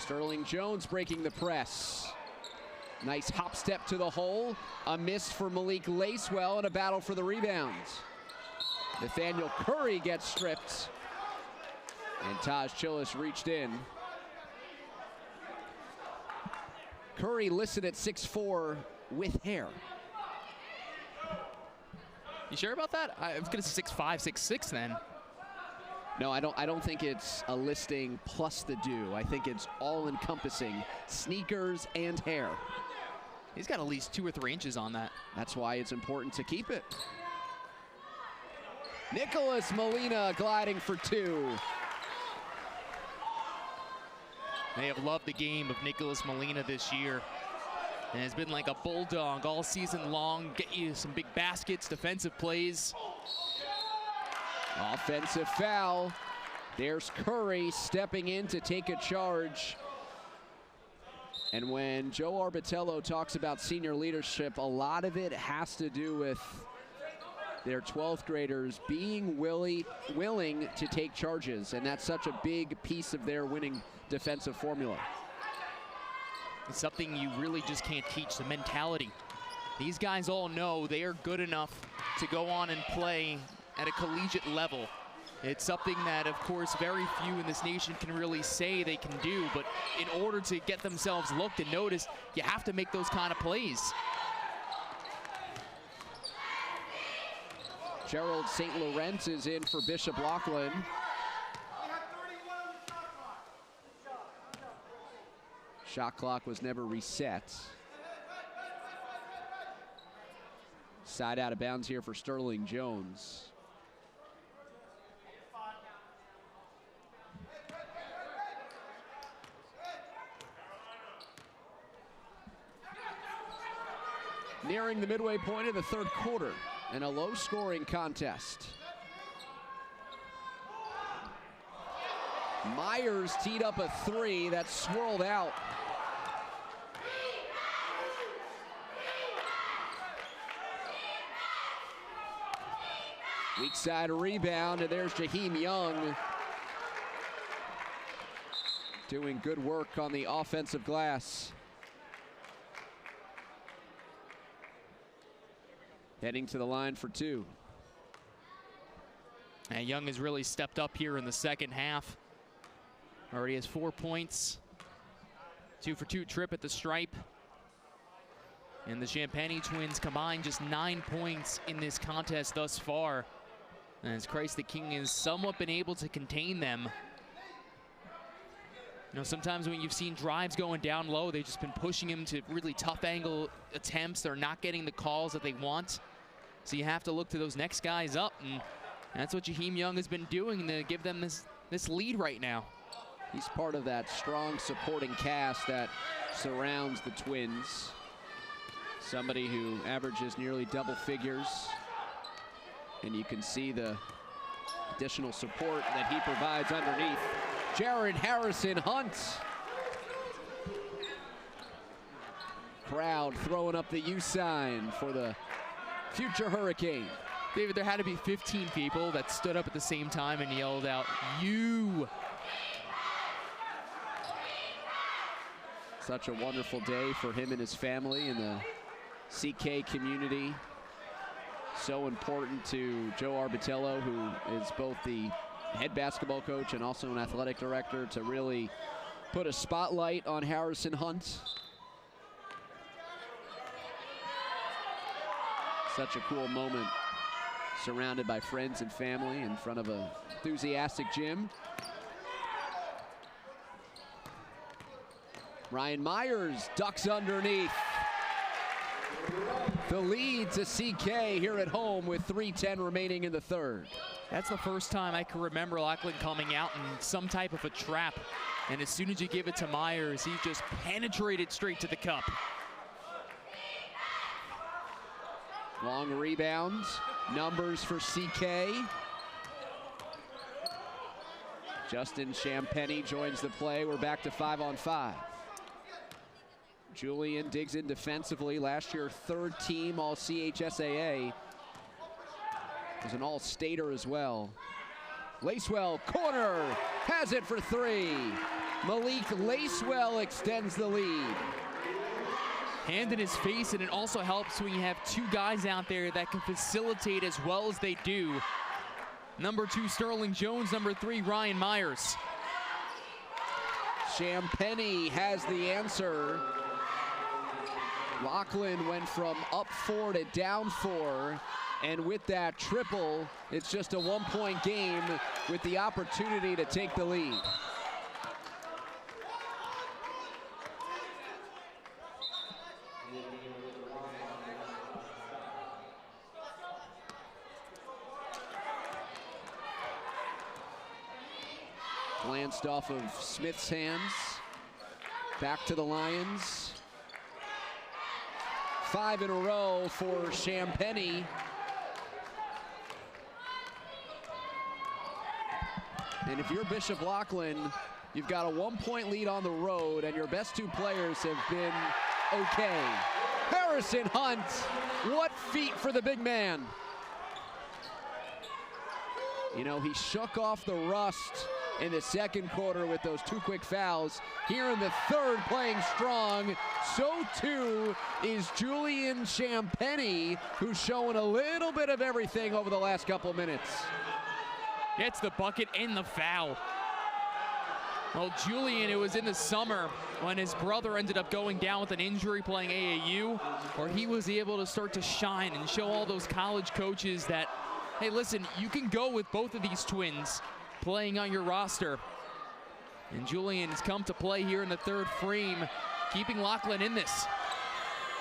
Sterling Jones breaking the press. Nice hop step to the hole. A miss for Malik Lacewell and a battle for the rebounds. Nathaniel Curry gets stripped. And Taj Chillis reached in. Curry listed at 6'4" with hair. You sure about that? I was gonna say 6'5", 6'6" then. No, I don't think it's a listing plus the do. I think it's all-encompassing, sneakers and hair. He's got at least 2 or 3 inches on that. That's why it's important to keep it. Nicholas Molina gliding for 2. They have loved the game of Nicholas Molina this year. And has been like a bulldog all season long. Get you some big baskets, defensive plays. Offensive foul. There's Curry stepping in to take a charge. And when Joe Arbitello talks about senior leadership, a lot of it has to do with their 12th graders being willing to take charges. And that's such a big piece of their winning defensive formula. It's something you really just can't teach, the mentality. These guys all know they are good enough to go on and play at a collegiate level. It's something that, of course, very few in this nation can really say they can do, but in order to get themselves looked and noticed, you have to make those kind of plays. Gerald St. Laurent is in for Bishop Loughlin. Shot clock was never reset. Side out of bounds here for Sterling Jones. Nearing the midway point of the third quarter in a low-scoring contest. Myers teed up a 3 that swirled out. Weak side rebound, and there's Jaheim Young doing good work on the offensive glass. Heading to the line for 2. And Young has really stepped up here in the second half. Already has 4 points. 2 for 2 trip at the stripe. And the Champagny twins combined just 9 points in this contest thus far. As Christ the King has somewhat been able to contain them. You know, sometimes when you've seen drives going down low, they've just been pushing him to really tough angle attempts. They're not getting the calls that they want. So you have to look to those next guys up, and that's what Jaheim Young has been doing to give them this lead right now. He's part of that strong supporting cast that surrounds the Twins. Somebody who averages nearly double figures. And you can see the additional support that he provides underneath. Jared Harrison Hunt. Crowd throwing up the U sign for the future Hurricane. David, there had to be 15 people that stood up at the same time and yelled out, "You!" Such a wonderful day for him and his family and the CK community. So important to Joe Arbitello, who is both the head basketball coach and also an athletic director, to really put a spotlight on Harrison Hunt. Such a cool moment, surrounded by friends and family in front of an enthusiastic gym. Ryan Myers ducks underneath. The lead to CK here at home with 3:10 remaining in the third. That's the first time I can remember Loughlin coming out in some type of a trap. And as soon as you give it to Myers, he just penetrated straight to the cup. Long rebound, numbers for CK. Justin Champagny joins the play. We're back to 5-on-5. Julian digs in defensively. Last year, third team all CHSAA. Was an all-stater as well. Lacewell, corner, has it for 3. Malik Lacewell extends the lead. Hand in his face, and it also helps when you have two guys out there that can facilitate as well as they do. Number 2, Sterling Jones. Number 3, Ryan Myers. Champagny has the answer. Loughlin went from up 4 to down 4. And with that triple, it's just a 1-point game with the opportunity to take the lead. Glanced off of Smith's hands. Back to the Lions. 5 in a row for Champagny. And if you're Bishop Loughlin, you've got a 1-point lead on the road, and your best 2 players have been okay. Harrison Hunt, what feet for the big man. You know, he shook off the rust in the second quarter with those 2 quick fouls. Here in the third, playing strong. So too is Julian Champagny, who's showing a little bit of everything over the last couple minutes. Gets the bucket and the foul. Well, Julian, it was in the summer when his brother ended up going down with an injury playing AAU, where he was able to start to shine and show all those college coaches that, hey, listen, you can go with both of these twins playing on your roster. And Julian has come to play here in the third frame, keeping Loughlin in this.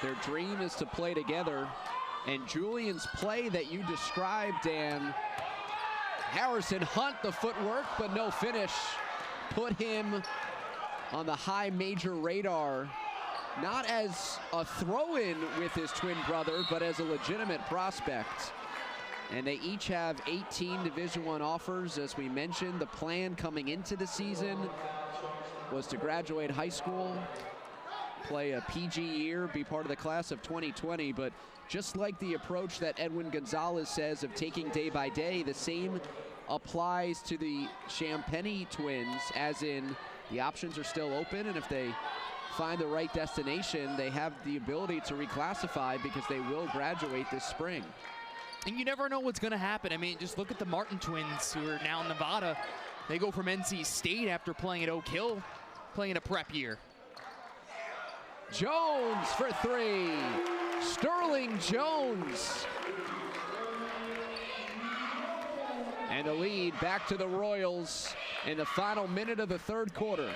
Their dream is to play together. And Julian's play that you described, Dan, Harrison Hunt, the footwork, but no finish, put him on the high major radar, not as a throw-in with his twin brother, but as a legitimate prospect. And they each have 18 Division I offers. As we mentioned, the plan coming into the season was to graduate high school, play a PG year, be part of the class of 2020, but just like the approach that Edwin Gonzalez says of taking day by day, the same applies to the Champagny twins, as in the options are still open, and if they find the right destination, they have the ability to reclassify because they will graduate this spring. And you never know what's going to happen. I mean, just look at the Martin twins, who are now in Nevada. They go from NC State after playing at Oak Hill, playing a prep year. Jones for 3. Sterling Jones. And the lead back to the Royals in the final minute of the third quarter.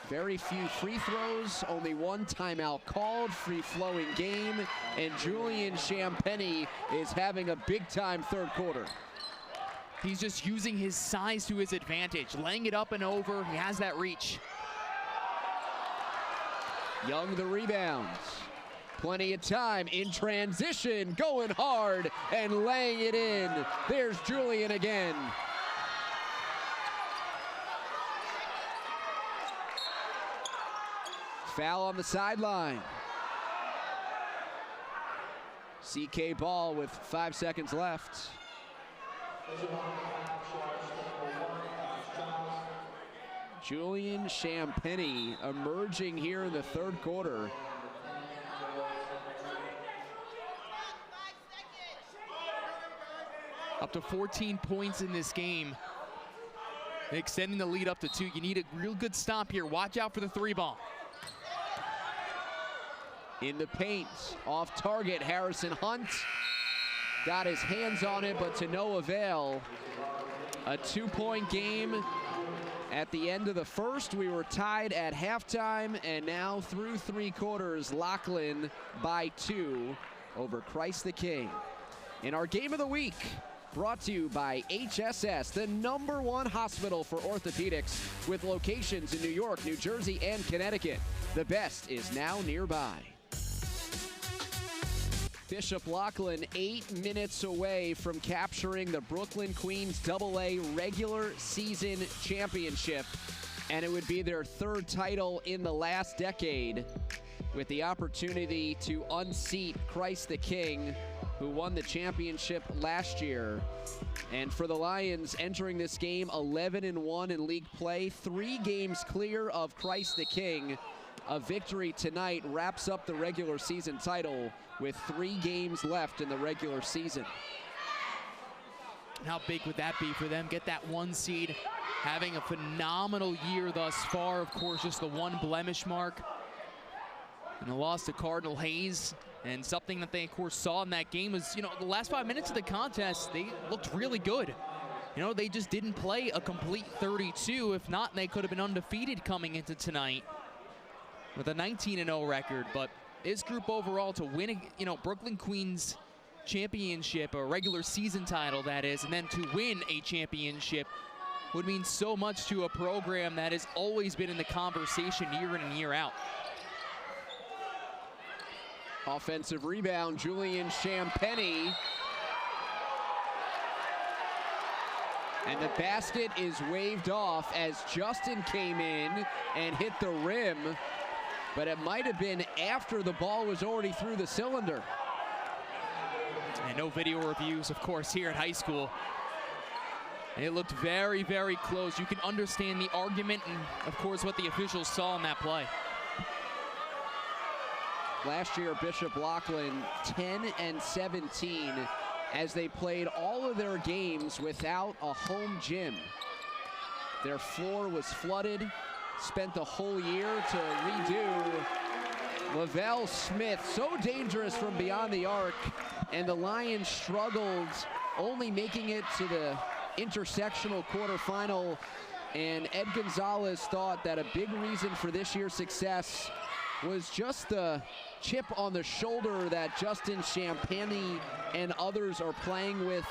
Very few free throws, only 1 timeout called, free-flowing game, and Julian Champagny is having a big-time third quarter. He's just using his size to his advantage, laying it up and over. He has that reach. Young the rebounds. Plenty of time in transition, going hard and laying it in. There's Julian again. Foul on the sideline. CK ball with 5 seconds left. Julian Champagny emerging here in the third quarter. Up to 14 points in this game. Extending the lead up to 2. You need a real good stop here. Watch out for the 3 ball. In the paint, off target, Harrison Hunt got his hands on it, but to no avail. A 2-point game at the end of the first. We were tied at halftime, and now through 3 quarters, Loughlin by 2 over Christ the King. In our game of the week, brought to you by HSS, the #1 hospital for orthopedics with locations in New York, New Jersey, and Connecticut. The best is now nearby. Bishop Loughlin 8 minutes away from capturing the Brooklyn Queens AA regular season championship, and it would be their 3rd title in the last decade, with the opportunity to unseat Christ the King who won the championship last year. And for the Lions, entering this game 11-1 in league play, 3 games clear of Christ the King. A victory tonight wraps up the regular season title with 3 games left in the regular season. How big would that be for them? Get that 1 seed, having a phenomenal year thus far. Of course, just the 1 blemish mark. And the loss to Cardinal Hayes. And something that they, of course, saw in that game was, the last 5 minutes of the contest, they looked really good. They just didn't play a complete 32. If not, they could have been undefeated coming into tonight with a 19-0 record. But this group overall to win, Brooklyn Queens championship, a regular season title that is, and then to win a championship would mean so much to a program that has always been in the conversation year in and year out. Offensive rebound, Julian Champagny. And the basket is waved off as Justin came in and hit the rim, but it might have been after the ball was already through the cylinder. And no video reviews, of course, here at high school. And it looked very, very close. You can understand the argument and, of course, what the officials saw in that play. Last year, Bishop Loughlin 10-17 as they played all of their games without a home gym. Their floor was flooded, spent the whole year to redo. Lavelle Smith, so dangerous from beyond the arc, and the Lions struggled, only making it to the intersectional quarterfinal. And Ed Gonzalez thought that a big reason for this year's success was just the chip on the shoulder that Justin Champagny and others are playing with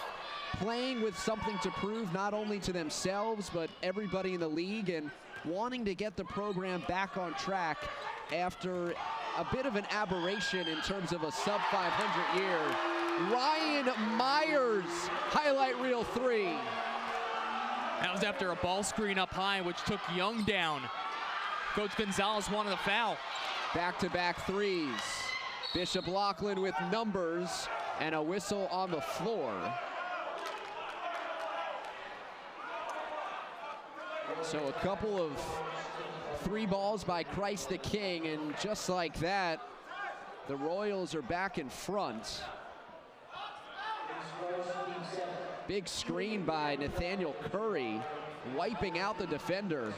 something to prove not only to themselves but everybody in the league, and wanting to get the program back on track after a bit of an aberration in terms of a sub 500 year. Ryan Myers, highlight reel 3. That was after a ball screen up high, which took Young down. Coach Gonzalez wanted a foul. Back-to-back threes. Bishop Loughlin with numbers and a whistle on the floor. So a couple of 3 balls by Christ the King, and just like that, the Royals are back in front. Big screen by Nathaniel Curry, wiping out the defender.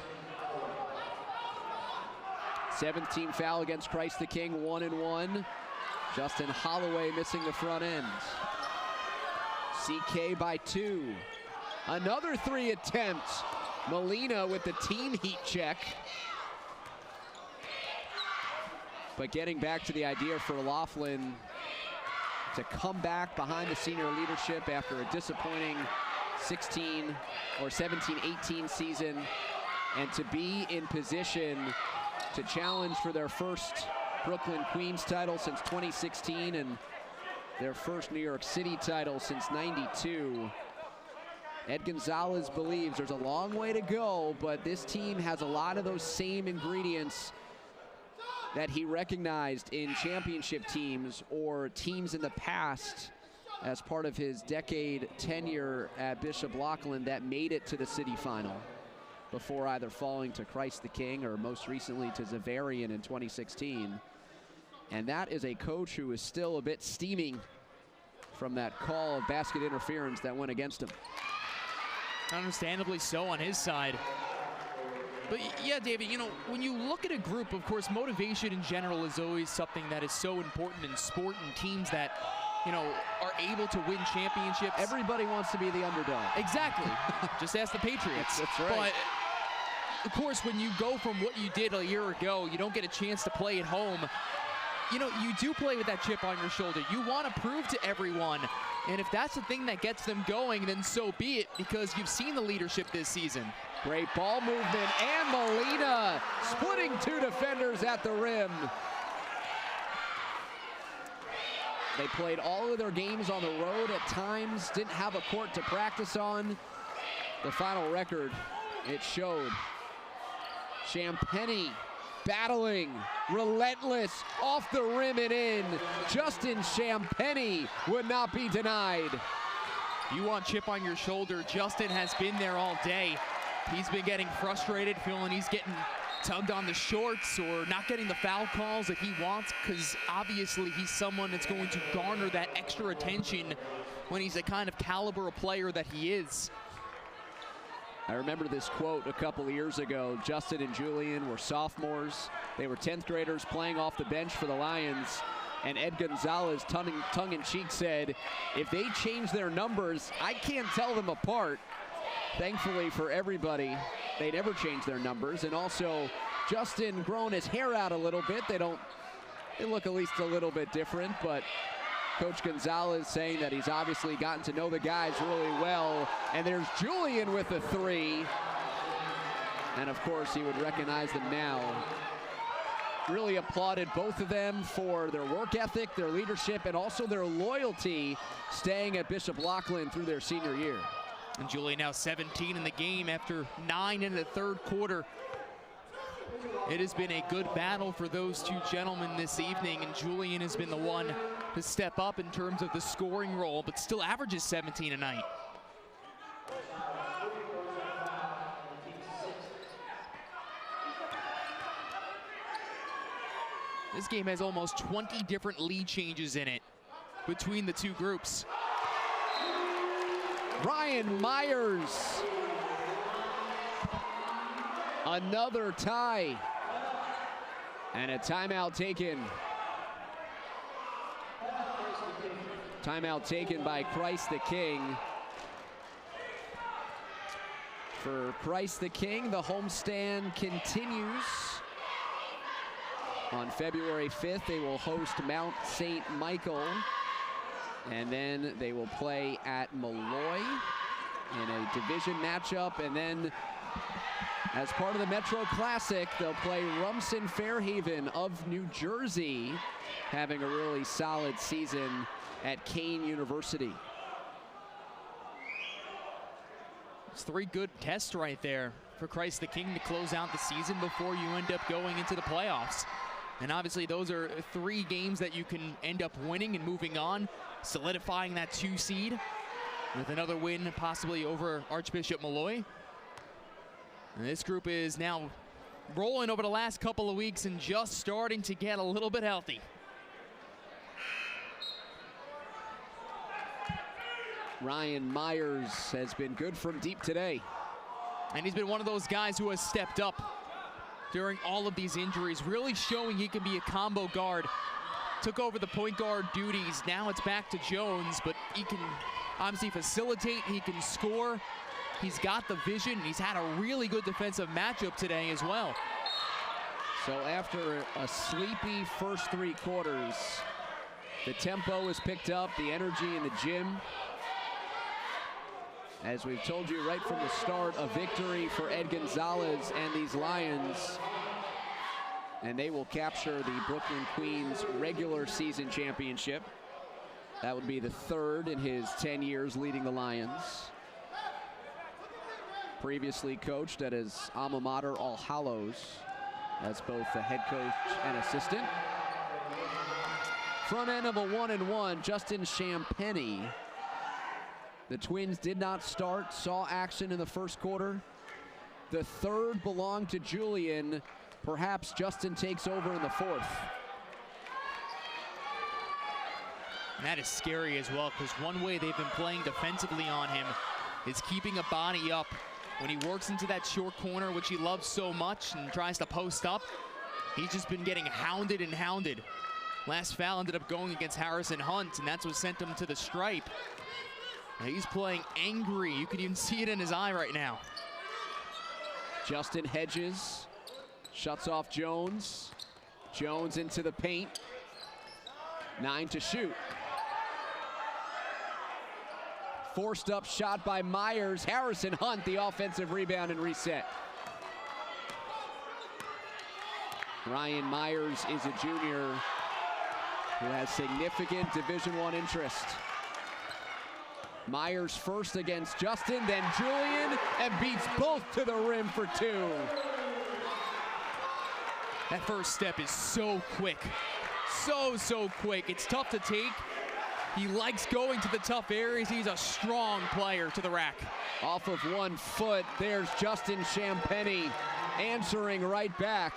17 foul against Christ the King, 1-1. Justin Holloway missing the front end. CK by 2. Another 3 attempt. Molina with the team heat check. But getting back to the idea for Loughlin to come back behind the senior leadership after a disappointing 17-18 season, and to be in position to challenge for their first Brooklyn Queens title since 2016 and their first New York City title since '92. Ed Gonzalez believes there's a long way to go, but this team has a lot of those same ingredients that he recognized in championship teams or teams in the past as part of his decade tenure at Bishop Loughlin that made it to the city final before either falling to Christ the King or most recently to Zavarian in 2016. And that is a coach who is still a bit steaming from that call of basket interference that went against him. Understandably so on his side. But yeah, David, when you look at a group, of course, motivation in general is always something that is so important in sport, and teams that, are able to win championships. Everybody wants to be the underdog. Exactly. Just ask the Patriots. That's right. But, of course, when you go from what you did a year ago, you don't get a chance to play at home. You do play with that chip on your shoulder. You want to prove to everyone. And if that's the thing that gets them going, then so be it, because you've seen the leadership this season. Great ball movement, and Molina splitting 2 defenders at the rim. They played all of their games on the road at times, didn't have a court to practice on. The final record, it showed. Champagny battling, relentless, off the rim and in. Justin Champagnie would not be denied. You want chip on your shoulder. Justin has been there all day. He's been getting frustrated, feeling he's getting tugged on the shorts or not getting the foul calls that he wants, because obviously he's someone that's going to garner that extra attention when he's the kind of caliber of player that he is. I remember this quote a couple of years ago. Justin and Julian were sophomores. They were 10th graders playing off the bench for the Lions. And Ed Gonzalez, tongue-in-cheek, said, if they change their numbers, I can't tell them apart. Thankfully for everybody, they never changed their numbers. And also, Justin growing his hair out a little bit. They look at least a little bit different, but Coach Gonzalez saying that he's obviously gotten to know the guys really well. And there's Julian with a three. And of course, he would recognize them now. Really applauded both of them for their work ethic, their leadership, and also their loyalty staying at Bishop Loughlin through their senior year. And Julian now 17 in the game after 9 in the third quarter. It has been a good battle for those two gentlemen this evening, and Julian has been the one to step up in terms of the scoring role, but still averages 17 a night. This game has almost 20 different lead changes in it between the two groups. Ryan Myers. Another tie. And a timeout taken. Timeout taken by Christ the King. For Christ the King, the homestand continues. On February 5th, they will host Mount St. Michael. And then they will play at Malloy in a division matchup. And then as part of the Metro Classic, they'll play Rumson Fairhaven of New Jersey, having a really solid season at Kane University. It's 3 good tests right there for Christ the King to close out the season before you end up going into the playoffs. And obviously those are 3 games that you can end up winning and moving on, solidifying that 2 seed with another win possibly over Archbishop Malloy. And this group is now rolling over the last couple of weeks and just starting to get a little bit healthy. Ryan Myers has been good from deep today. And he's been one of those guys who has stepped up during all of these injuries, really showing he can be a combo guard. Took over the point guard duties. Now it's back to Jones, but he can obviously facilitate, he can score. He's got the vision. He's had a really good defensive matchup today as well. So after a sleepy first 3 quarters, the tempo is picked up, the energy in the gym. As we've told you right from the start, a victory for Ed Gonzalez and these Lions. And they will capture the Brooklyn Queens regular season championship. That would be the 3rd in his 10 years leading the Lions. Previously coached at his alma mater, All Hallows, as both the head coach and assistant. Front end of a 1-and-1, Justin Champagnie. The Twins did not start, saw action in the first quarter. The 3rd belonged to Julian. Perhaps Justin takes over in the 4th. And that is scary as well, because one way they've been playing defensively on him is keeping a body up. When he works into that short corner, which he loves so much, and tries to post up, he's just been getting hounded and hounded. Last foul ended up going against Harrison Hunt, and that's what sent him to the stripe. He's playing angry. You can even see it in his eye right now. Justin hedges, shuts off Jones. Jones into the paint. 9 to shoot. Forced up shot by Myers. Harrison Hunt, the offensive rebound and reset. Ryan Myers is a junior who has significant Division I interest. Myers first against Justin, then Julian, and beats both to the rim for 2. That first step is so quick. So quick. It's tough to take. He likes going to the tough areas. He's a strong player to the rack. Off of 1 foot, there's Justin Champagnie answering right back.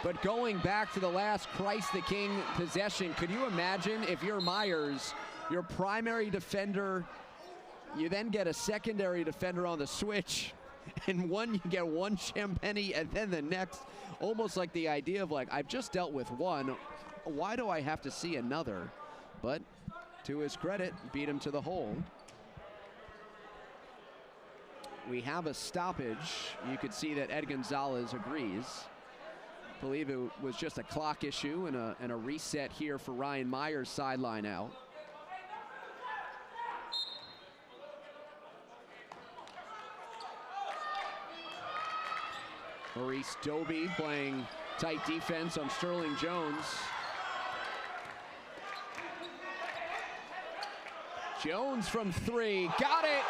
But going back to the last Christ the King possession, could you imagine if you're Myers, your primary defender, you then get a secondary defender on the switch, and you get one Champagnie and then the next, almost like the idea of like, I've just dealt with one, why do I have to see another? But to his credit, beat him to the hole. We have a stoppage. You could see that Ed Gonzalez agrees. I believe it was just a clock issue and a reset here for Ryan Myers, sideline out. Maurice Doby playing tight defense on Sterling Jones. Jones from 3, got it!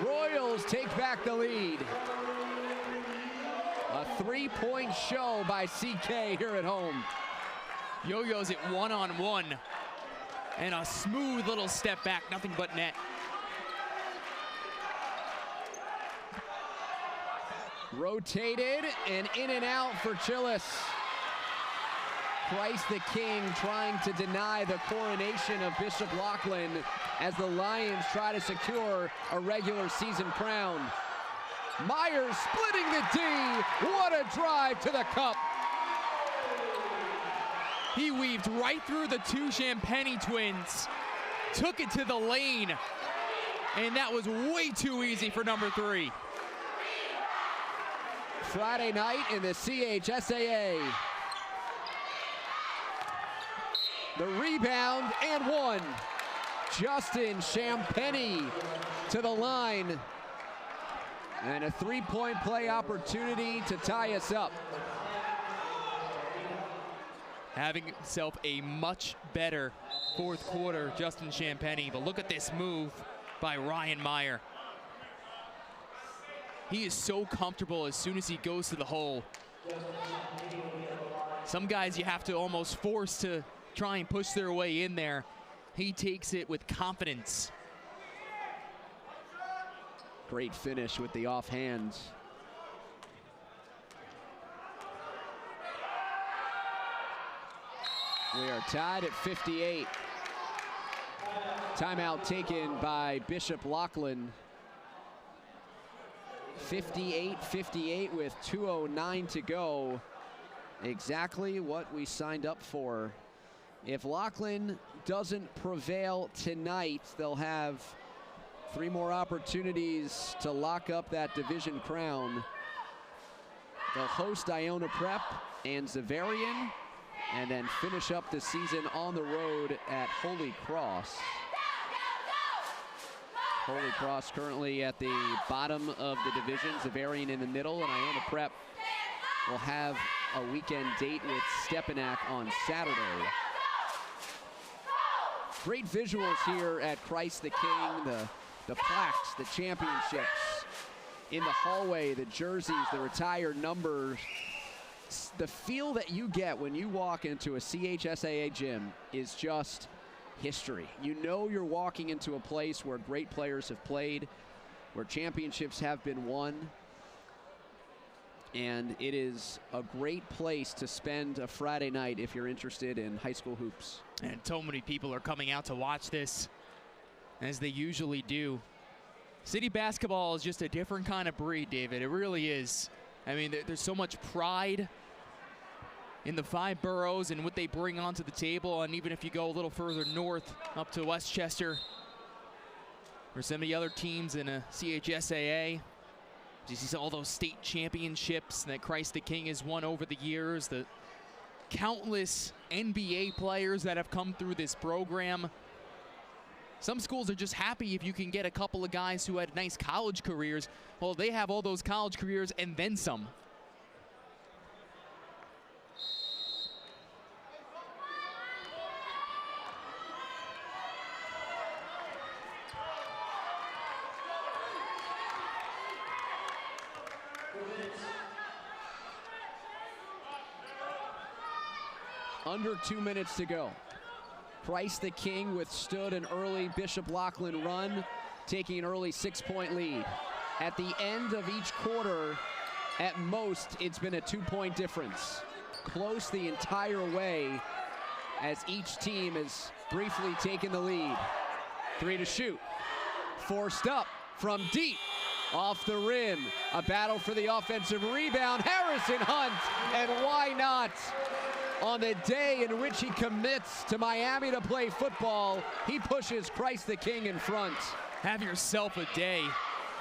Royals take back the lead. A 3-point show by CK here at home. Yo-Yo's it 1-on-1. And a smooth little step back, nothing but net. Rotated and in and out for Chillis. Christ the King trying to deny the coronation of Bishop Loughlin as the Lions try to secure a regular season crown. Myers splitting the D. What a drive to the cup. He weaved right through the 2 Champagnie twins, took it to the lane, and that was way too easy for number 3. Friday night in the CHSAA. The rebound and 1. Justin Champagnie to the line. And a 3-point play opportunity to tie us up. Having himself a much better 4th quarter, Justin Champagnie. But look at this move by Ryan Meyer. He is so comfortable as soon as he goes to the hole. Some guys you have to almost force to try and push their way in there. He takes it with confidence. Great finish with the offhand. We are tied at 58. Timeout taken by Bishop Loughlin. 58-58 with 2:09 to go. Exactly what we signed up for. If Loughlin doesn't prevail tonight, they'll have 3 more opportunities to lock up that division crown. They'll host Iona Prep and Xaverian, and then finish up the season on the road at Holy Cross. Holy Cross currently at the bottom of the division, Xaverian in the middle, and Iona Prep will have a weekend date with Stepinac on Saturday. Great visuals here at Christ the King, the plaques, the championships in the hallway, the jerseys, the retired numbers. The feel that you get when you walk into a CHSAA gym is just history. You know you're walking into a place where great players have played, where championships have been won, and it is a great place to spend a Friday night if you're interested in high school hoops. And so many people are coming out to watch this, as they usually do. City basketball is just a different kind of breed, David. It really is. I mean, there's so much pride in the 5 boroughs and what they bring onto the table. And even if you go a little further north, up to Westchester, or some of the other teams in a CHSAA, you see all those state championships that Christ the King has won over the years, the countless NBA players that have come through this program. Some schools are just happy if you can get a couple of guys who had nice college careers. Well, they have all those college careers and then some. Under 2 minutes to go. Christ the King withstood an early Bishop Loughlin run, taking an early 6-point lead. At the end of each quarter, at most, it's been a 2-point difference. Close the entire way as each team has briefly taken the lead. 3 to shoot. Forced up from deep. Off the rim. A battle for the offensive rebound. Harrison Hunt, and why not? On the day in which he commits to Miami to play football, he pushes Christ the King in front. Have yourself a day.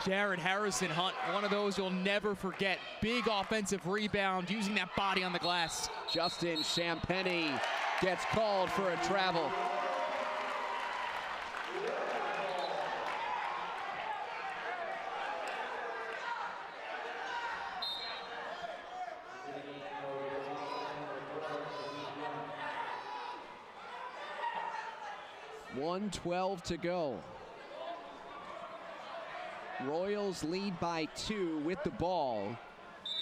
Jared Harrison Hunt, one of those you'll never forget. Big offensive rebound, using that body on the glass. Justin Champagny gets called for a travel. .112 to go. Royals lead by 2 with the ball,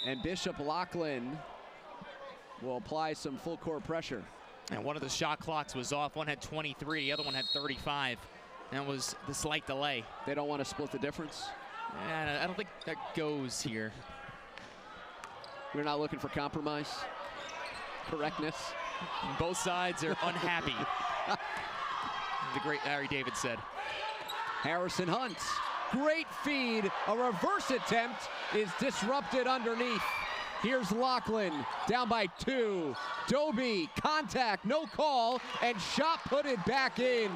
and Bishop Loughlin will apply some full court pressure. And one of the shot clocks was off. One had 23, the other one had 35. That was the slight delay. They don't want to split the difference? I don't think that goes here. We're not looking for compromise? Correctness? Both sides are unhappy. The great Larry David said. Harrison Hunt, great feed. A reverse attempt is disrupted underneath. Here's Loughlin, down by 2. Doby, contact, no call, and shot put it back in.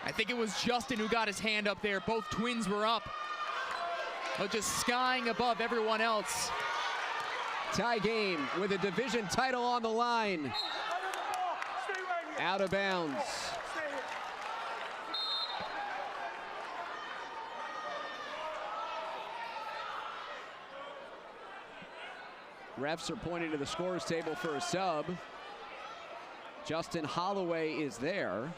I think it was Justin who got his hand up there. Both twins were up, but just skying above everyone else. Tie game with a division title on the line. Out of bounds. Refs are pointing to the scorer's table for a sub. Justin Holloway is there.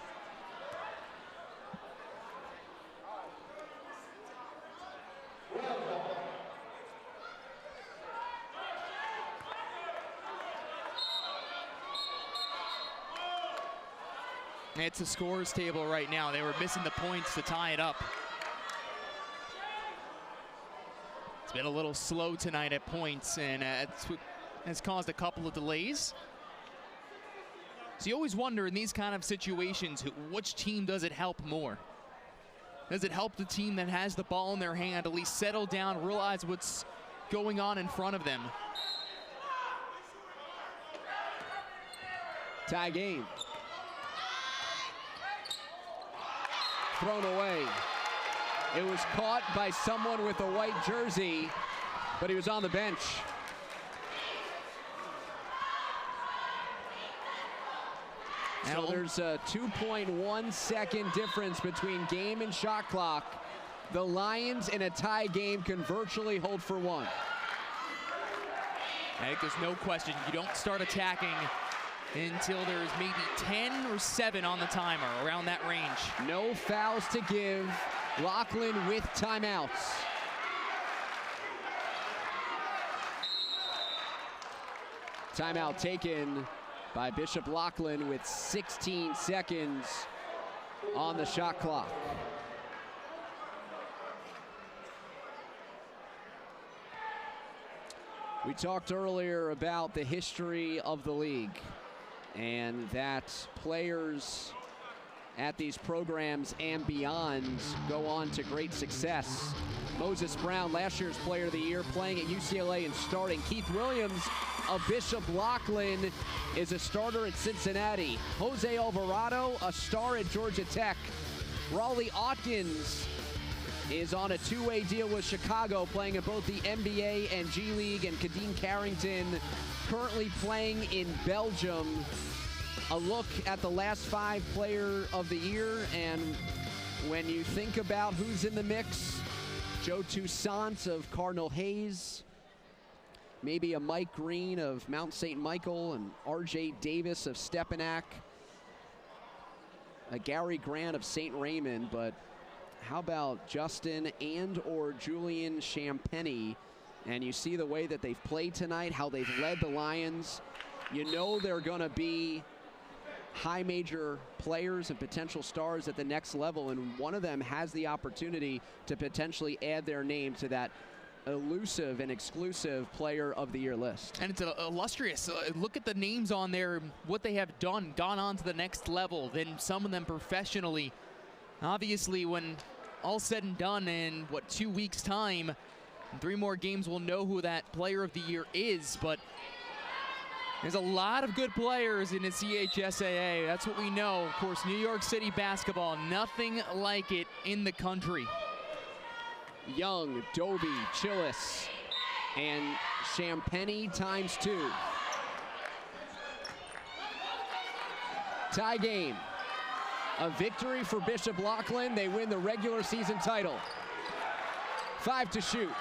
It's a scorer's table right now. They were missing the points to tie it up. It's been a little slow tonight at points, and it's what has caused a couple of delays. So you always wonder in these kind of situations, which team does it help more? Does it help the team that has the ball in their hand at least settle down, realize what's going on in front of them? Tie game. Thrown away. It was caught by someone with a white jersey, but he was on the bench. So there's a 2.1 second difference between game and shot clock. The Lions in a tie game can virtually hold for 1. I think there's no question. You don't start attacking until there's maybe 10 or 7 on the timer, around that range. No fouls to give. Loughlin with timeouts. Timeout taken by Bishop Loughlin with 16 seconds on the shot clock. We talked earlier about the history of the league, and that players at these programs and beyond go on to great success. Moses Brown, last year's player of the year, playing at UCLA and starting. Keith Williams of Bishop Loughlin is a starter at Cincinnati. Jose Alvarado, a star at Georgia Tech. Raleigh Atkins is on a two-way deal with Chicago, playing in both the NBA and G League, and Kadeem Carrington currently playing in Belgium. A look at the last 5 player of the year, and when you think about who's in the mix, Joe Toussaint of Cardinal Hayes, maybe a Mike Green of Mount St. Michael, and RJ Davis of Stepanak, a Gary Grant of St. Raymond, but how about Justin and or Julian Champagny? And you see the way that they've played tonight, how they've led the Lions. You know they're going to be high major players and potential stars at the next level, and one of them has the opportunity to potentially add their name to that elusive and exclusive player of the year list. And it's illustrious. Look at the names on there, what they have done, gone on to the next level, then some of them professionally. Obviously, when all's said and done in, 2 weeks' time, in 3 more games, we'll know who that player of the year is, but there's a lot of good players in the CHSAA. That's what we know. Of course, New York City basketball, nothing like it in the country. Young, Dobie, Chillis, and Champagny ×2. Tie game. A victory for Bishop Loughlin. They win the regular season title. 5 to shoot.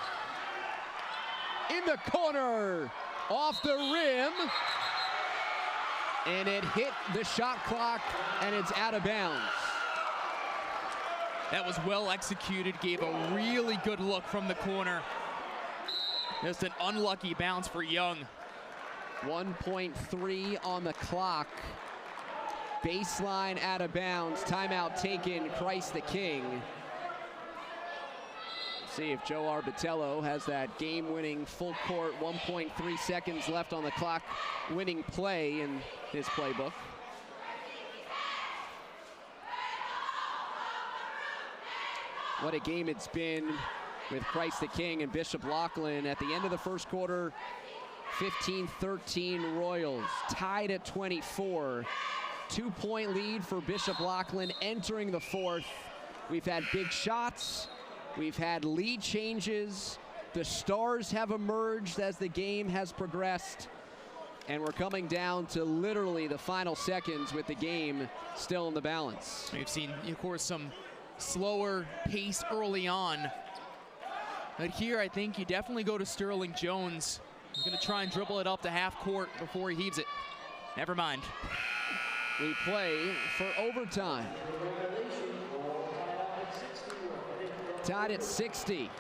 In the corner, off the rim. And it hit the shot clock, and it's out of bounds. That was well executed, gave a really good look from the corner. Just an unlucky bounce for Young. 1.3 on the clock. Baseline out of bounds. Timeout taken, Christ the King. See if Joe Arbitello has that game-winning full court, 1.3 seconds left on the clock, winning play in his playbook. What a game it's been with Christ the King and Bishop Loughlin. At the end of the first quarter, 15-13 Royals, tied at 24. 2-point lead for Bishop Loughlin entering the fourth. We've had big shots. We've had lead changes. The stars have emerged as the game has progressed. And we're coming down to literally the final seconds with the game still in the balance. We've seen, of course, some slower pace early on. But here, I think you definitely go to Sterling Jones. He's going to try and dribble it up to half court before he heaves it. Never mind. We play for overtime. Tied at 60.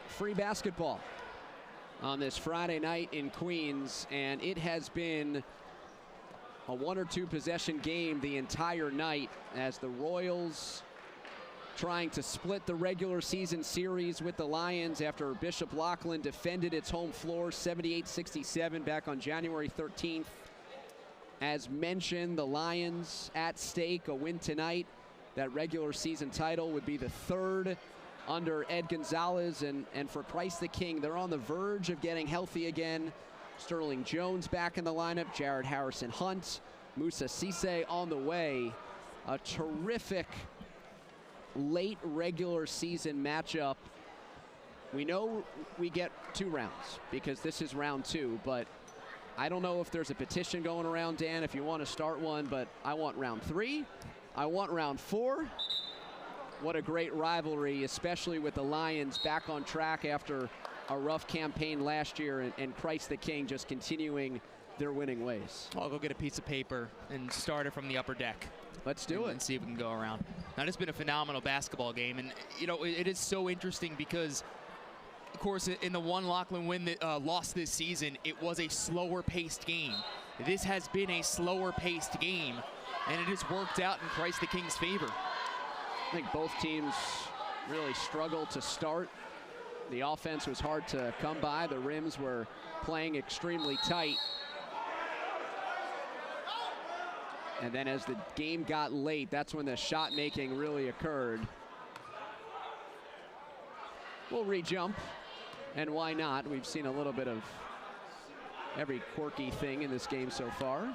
Free basketball on this Friday night in Queens, and it has been a 1 or 2 possession game the entire night as the Royals trying to split the regular season series with the Lions after Bishop Loughlin defended its home floor 78-67 back on January 13th. As mentioned, the Lions at stake, a win tonight. That regular season title would be the 3rd under Ed Gonzalez, and for Christ the King, they're on the verge of getting healthy again. Sterling Jones back in the lineup, Jared Harrison Hunt, Musa Cisse on the way. A terrific late regular season matchup. We know we get 2 rounds because this is round 2, but I don't know if there's a petition going around, Dan, if you want to start one, but I want round 3. I want round 4. What a great rivalry, especially with the Lions back on track after a rough campaign last year, and Christ the King just continuing their winning ways. I'll go get a piece of paper and start it from the upper deck. Let's do it. And see if we can go around. Now, it's been a phenomenal basketball game, and you know, it is so interesting because, of course, in the one Loughlin win that lost this season, it was a slower paced game. This has been a slower paced game, and it has worked out in Christ the King's favor. I think both teams really struggled to start. The offense was hard to come by. The rims were playing extremely tight. And then as the game got late, that's when the shot making really occurred. We'll re-jump, and why not? We've seen a little bit of every quirky thing in this game so far.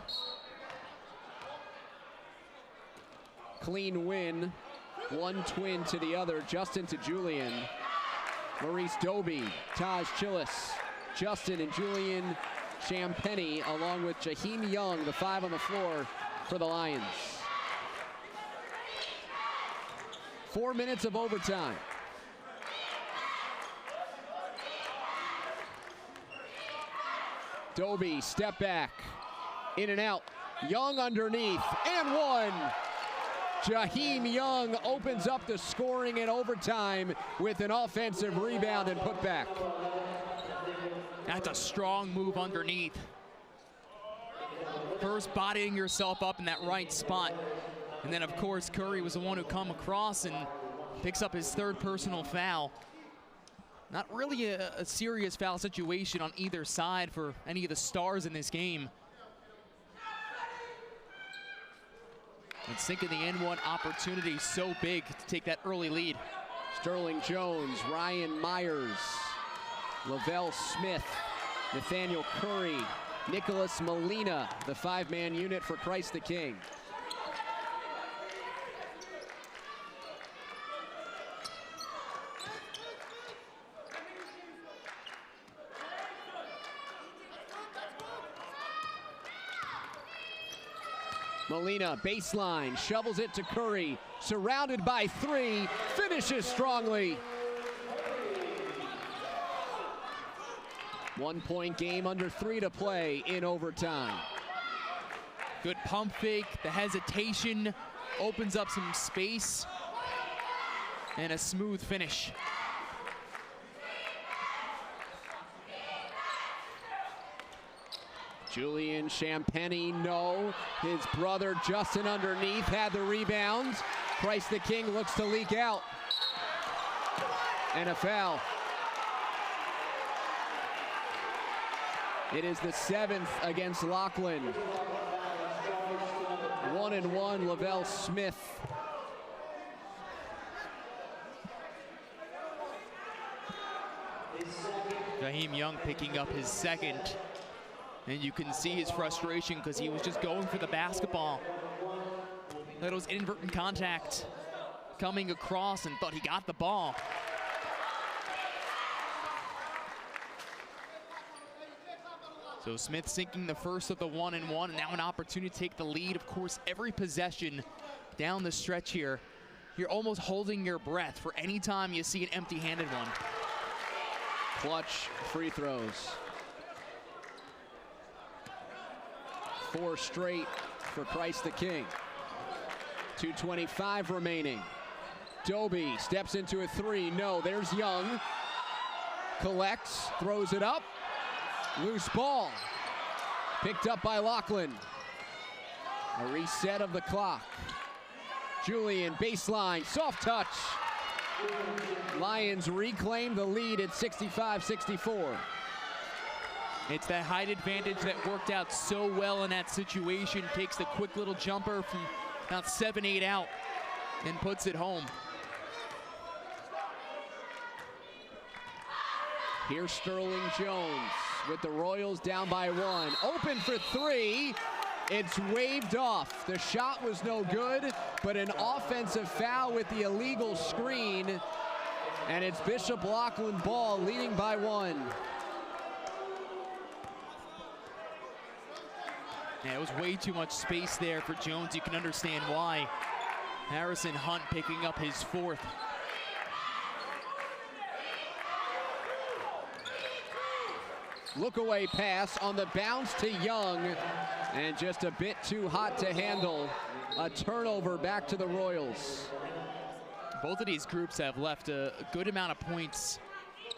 Clean win, one twin to the other, Justin to Julian. Maurice Dobie, Taj Chillis, Justin and Julian Champagny, along with Jaheim Young, the 5 on the floor for the Lions. 4 minutes of overtime. Dobie, step back, in and out. Young underneath, and one. Jaheim Young opens up the scoring in overtime with an offensive rebound and putback. That's a strong move underneath. First bodying yourself up in that right spot. And then, of course, Curry was the one who come across and picks up his third personal foul. Not really a serious foul situation on either side for any of the stars in this game. And sinking the N1 opportunity so big to take that early lead. Sterling Jones, Ryan Myers, Lavelle Smith, Nathaniel Curry, Nicholas Molina, the five-man unit for Christ the King. Molina, baseline, shovels it to Curry, surrounded by three, finishes strongly. 1 point game, under 3 to play in overtime. Good pump fake, the hesitation opens up some space, and a smooth finish. Julian Champagny, no. His brother Justin underneath had the rebounds. Christ the King looks to leak out. And a foul. It is the 7th against Loughlin. 1-1, Lavelle Smith. Raheem Young picking up his second. And you can see his frustration because he was just going for the basketball. That was inadvertent contact coming across and thought he got the ball. So Smith sinking the first of the 1-1, and now an opportunity to take the lead. Of course, every possession down the stretch here, you're almost holding your breath for any time you see an empty-handed one. Clutch free throws. 4 straight for Christ the King. 2:25 remaining. Doby steps into a 3. No, there's Young. Collects, throws it up. Loose ball. Picked up by Loughlin. A reset of the clock. Julian, baseline, soft touch. Lions reclaim the lead at 65-64. It's that height advantage that worked out so well in that situation. Takes the quick little jumper from about 7-8 out and puts it home. Here's Sterling Jones with the Royals down by 1. Open for 3. It's waved off. The shot was no good, but an offensive foul with the illegal screen. And it's Bishop Loughlin ball, leading by 1. Yeah, it was way too much space there for Jones. You can understand why. Harrison Hunt picking up his 4th. Look away pass on the bounce to Young, and just a bit too hot to handle. A turnover back to the Royals. Both of these groups have left a good amount of points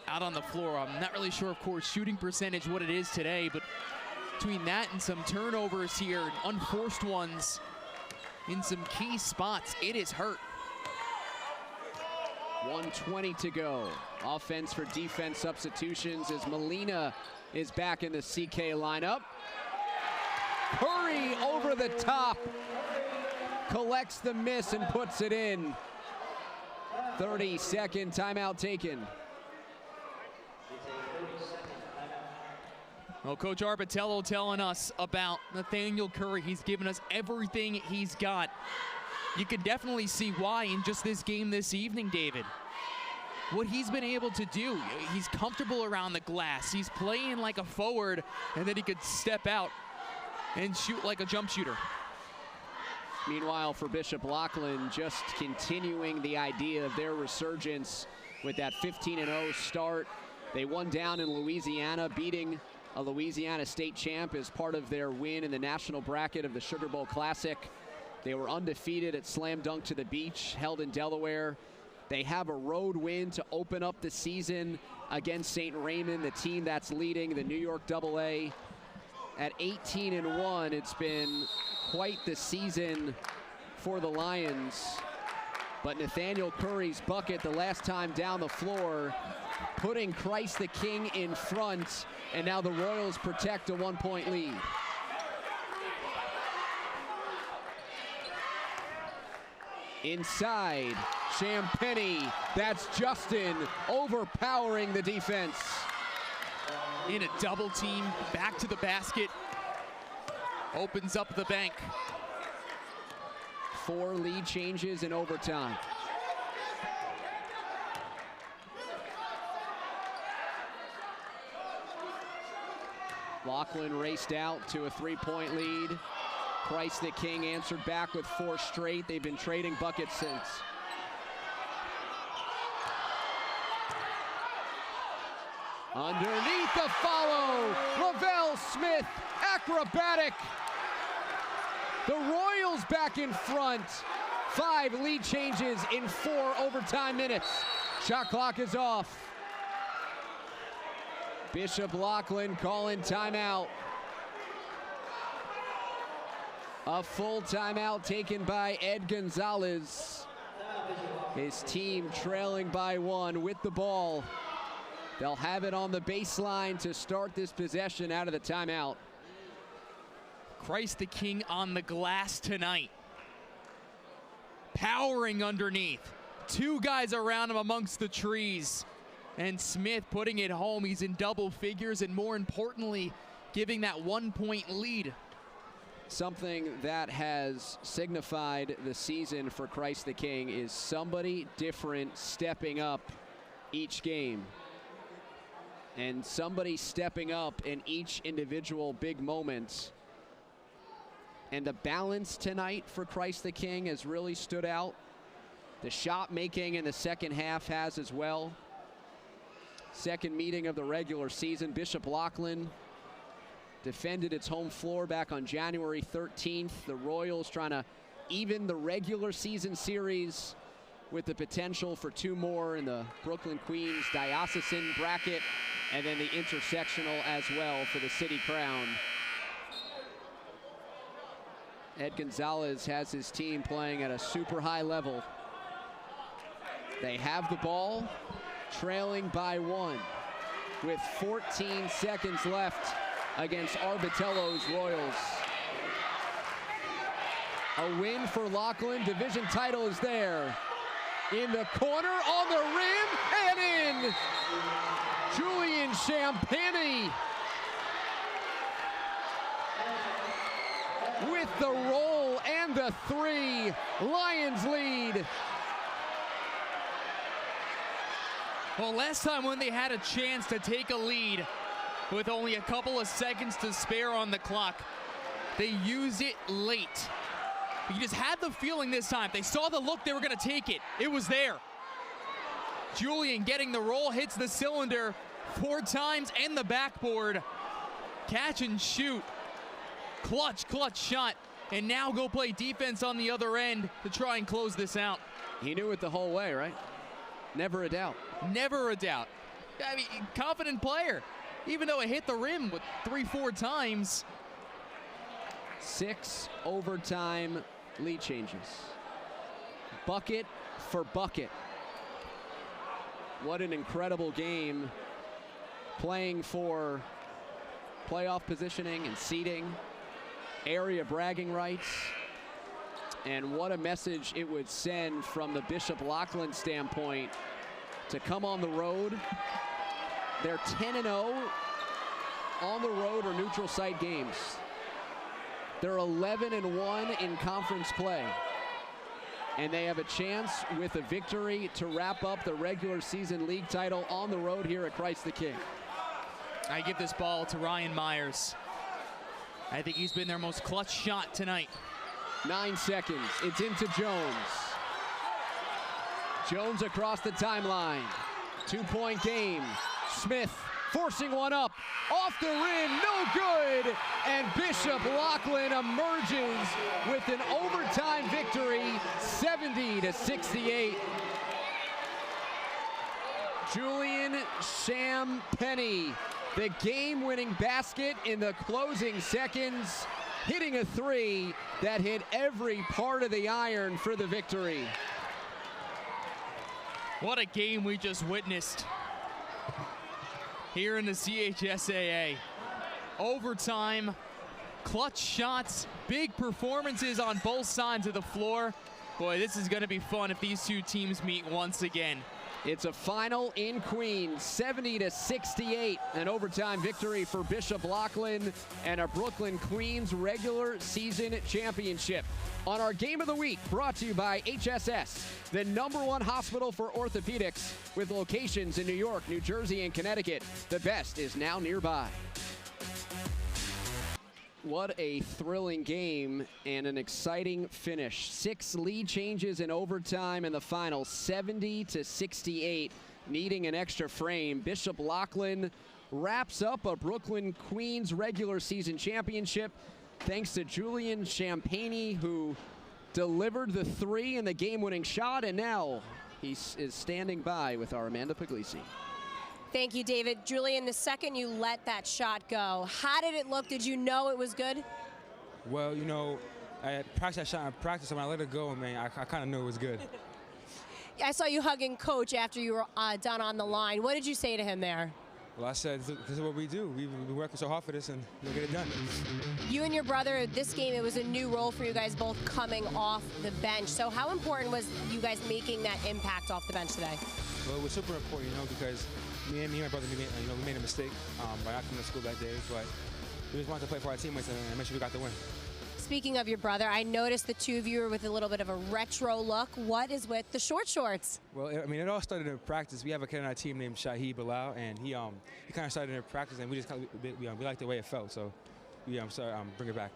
out on the floor. I'm not really sure, of course, shooting percentage what it is today, but between that and some turnovers here, and unforced ones in some key spots, it is hurt. 1:20 to go. Offense for defense substitutions as Molina is back in the CK lineup. Curry over the top. Collects the miss and puts it in. 30-second timeout taken. Well, Coach Arbitello telling us about Nathaniel Curry. He's given us everything he's got. You can definitely see why in just this game this evening, David. What he's been able to do, he's comfortable around the glass. He's playing like a forward, and then he could step out and shoot like a jump shooter. Meanwhile, for Bishop Loughlin, just continuing the idea of their resurgence with that 15-0 start. They won down in Louisiana, beating a Louisiana state champ as part of their win in the national bracket of the Sugar Bowl Classic. They were undefeated at Slam Dunk to the Beach, held in Delaware. They have a road win to open up the season against St. Raymond, the team that's leading the New York AA. At 18-1, it's been quite the season for the Lions. But Nathaniel Curry's bucket the last time down the floor, putting Christ the King in front, and now the Royals protect a 1-point lead. Inside, Champagnie, that's Justin overpowering the defense. In a double team, back to the basket, opens up the bank. 4 lead changes in overtime. Loughlin raced out to a 3-point lead. Christ the King answered back with 4 straight. They've been trading buckets since. Underneath the follow, Lavelle Smith, acrobatic. The Royals back in front. 5 lead changes in 4 overtime minutes. Shot clock is off. Bishop Loughlin calling timeout. A full timeout taken by Ed Gonzalez. His team trailing by 1 with the ball. They'll have it on the baseline to start this possession out of the timeout. Christ the King on the glass tonight. Powering underneath. 2 guys around him amongst the trees. And Smith putting it home. He's in double figures, and more importantly, giving that 1-point lead. Something that has signified the season for Christ the King is somebody different stepping up each game. And somebody stepping up in each individual big moment. And the balance tonight for Christ the King has really stood out. The shot making in the second half has as well. Second meeting of the regular season. Bishop Loughlin defended its home floor back on January 13th. The Royals trying to even the regular season series with the potential for 2 more in the Brooklyn Queens diocesan bracket, and then the intersectional as well for the City Crown. Ed Gonzalez has his team playing at a super high level. They have the ball, trailing by 1 with 14 seconds left against Arbitello's Royals. A win for Loughlin. Division title is there. In the corner, on the rim, and in! Julian Champagnie with the roll and the 3. Lions lead. Well, last time when they had a chance to take a lead with only a couple of seconds to spare on the clock, they used it late. You just had the feeling this time. They saw the look, they were going to take it. It was there. Julian getting the roll, hits the cylinder 4 times and the backboard. Catch and shoot. Clutch shot. And now go play defense on the other end to try and close this out. He knew it the whole way, right? Never a doubt. Never a doubt. I mean, confident player. Even though it hit the rim with 3-4 times. 6 overtime lead changes. Bucket for bucket. What an incredible game. Playing for playoff positioning and seeding, area bragging rights. And what a message it would send from the Bishop Loughlin standpoint to come on the road. They're 10-0 on the road or neutral site games. They're 11-1 in conference play. And they have a chance with a victory to wrap up the regular season league title on the road here at Christ the King. I give this ball to Ryan Myers. I think he's been their most clutch shot tonight. 9 seconds. It's into Jones. Jones across the timeline. 2-point game. Smith forcing one up. Off the rim, no good. And Bishop Loughlin emerges with an overtime victory, 70-68. Julian Champagnie the game-winning basket in the closing seconds, hitting a three that hit every part of the iron for the victory. What a game we just witnessed here in the CHSAA. Overtime, clutch shots, big performances on both sides of the floor. Boy, this is going to be fun if these two teams meet once again. It's a final in Queens, 70-68, an overtime victory for Bishop Loughlin and a Brooklyn Queens regular season championship. On our Game of the Week, brought to you by HSS, the #1 hospital for orthopedics with locations in New York, New Jersey, and Connecticut. The best is now nearby. What a thrilling game and an exciting finish. 6 lead changes in overtime in the final, 70-68, needing an extra frame. Bishop Loughlin wraps up a Brooklyn Queens regular season championship thanks to Julian Champagne, who delivered the 3 and the game-winning shot, and now he is standing by with our Amanda Puglisi. Thank you, David. Julian, the second you let that shot go, how did it look? Did you know it was good? Well, you know, I practiced that shot in practice, and when I let it go, man, I kind of knew it was good. I saw you hugging Coach after you were done on the line. What did you say to him there? Well, I said, this is what we do. We've been working so hard for this, and we'll get it done. You and your brother, this game, it was a new role for you guys both coming off the bench. So how important was you guys making that impact off the bench today? Well, it was super important, you know, because me and my brother, we made a mistake by not coming to school that day, but we just wanted to play for our teammates and make sure we got the win. Speaking of your brother, I noticed the two of you were with a little bit of a retro look. What is with the short shorts? Well, I mean, it all started in practice. We have a kid on our team named Shahid Bilal, and he kind of started in practice, and we just we liked the way it felt, so we bring it back.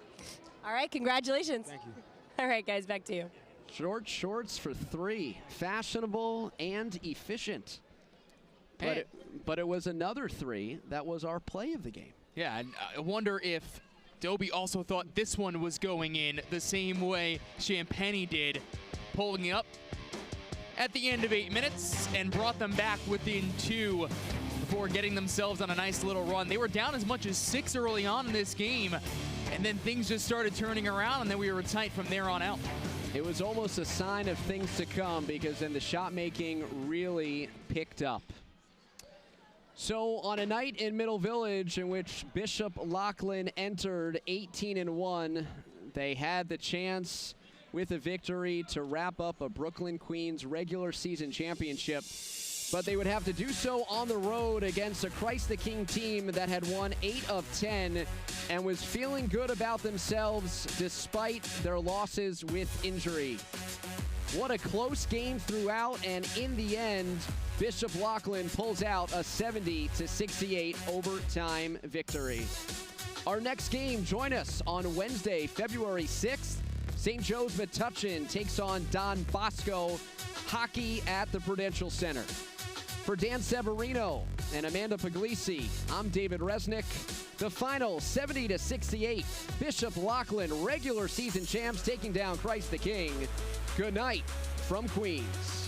All right, congratulations. Thank you. All right, guys, back to you. Short shorts for 3, fashionable and efficient. But it was another 3 that was our play of the game. Yeah, and I wonder if Dobie also thought this one was going in the same way Champagne did, pulling it up at the end of 8 minutes and brought them back within 2 before getting themselves on a nice little run. They were down as much as 6 early on in this game, and then things just started turning around, and then we were tight from there on out. It was almost a sign of things to come, because then the shot making really picked up. So on a night in Middle Village in which Bishop Loughlin entered 18-1, they had the chance with a victory to wrap up a Brooklyn Queens regular season championship. But they would have to do so on the road against a Christ the King team that had won 8 of 10 and was feeling good about themselves despite their losses with injury. What a close game throughout, and in the end, Bishop Loughlin pulls out a 70-68 overtime victory. Our next game, join us on Wednesday, February 6th. St. Joe's Metuchen takes on Don Bosco hockey at the Prudential Center. For Dan Severino and Amanda Puglisi, I'm David Resnick. The final, 70-68. Bishop Loughlin, regular season champs, taking down Christ the King. Good night from Queens.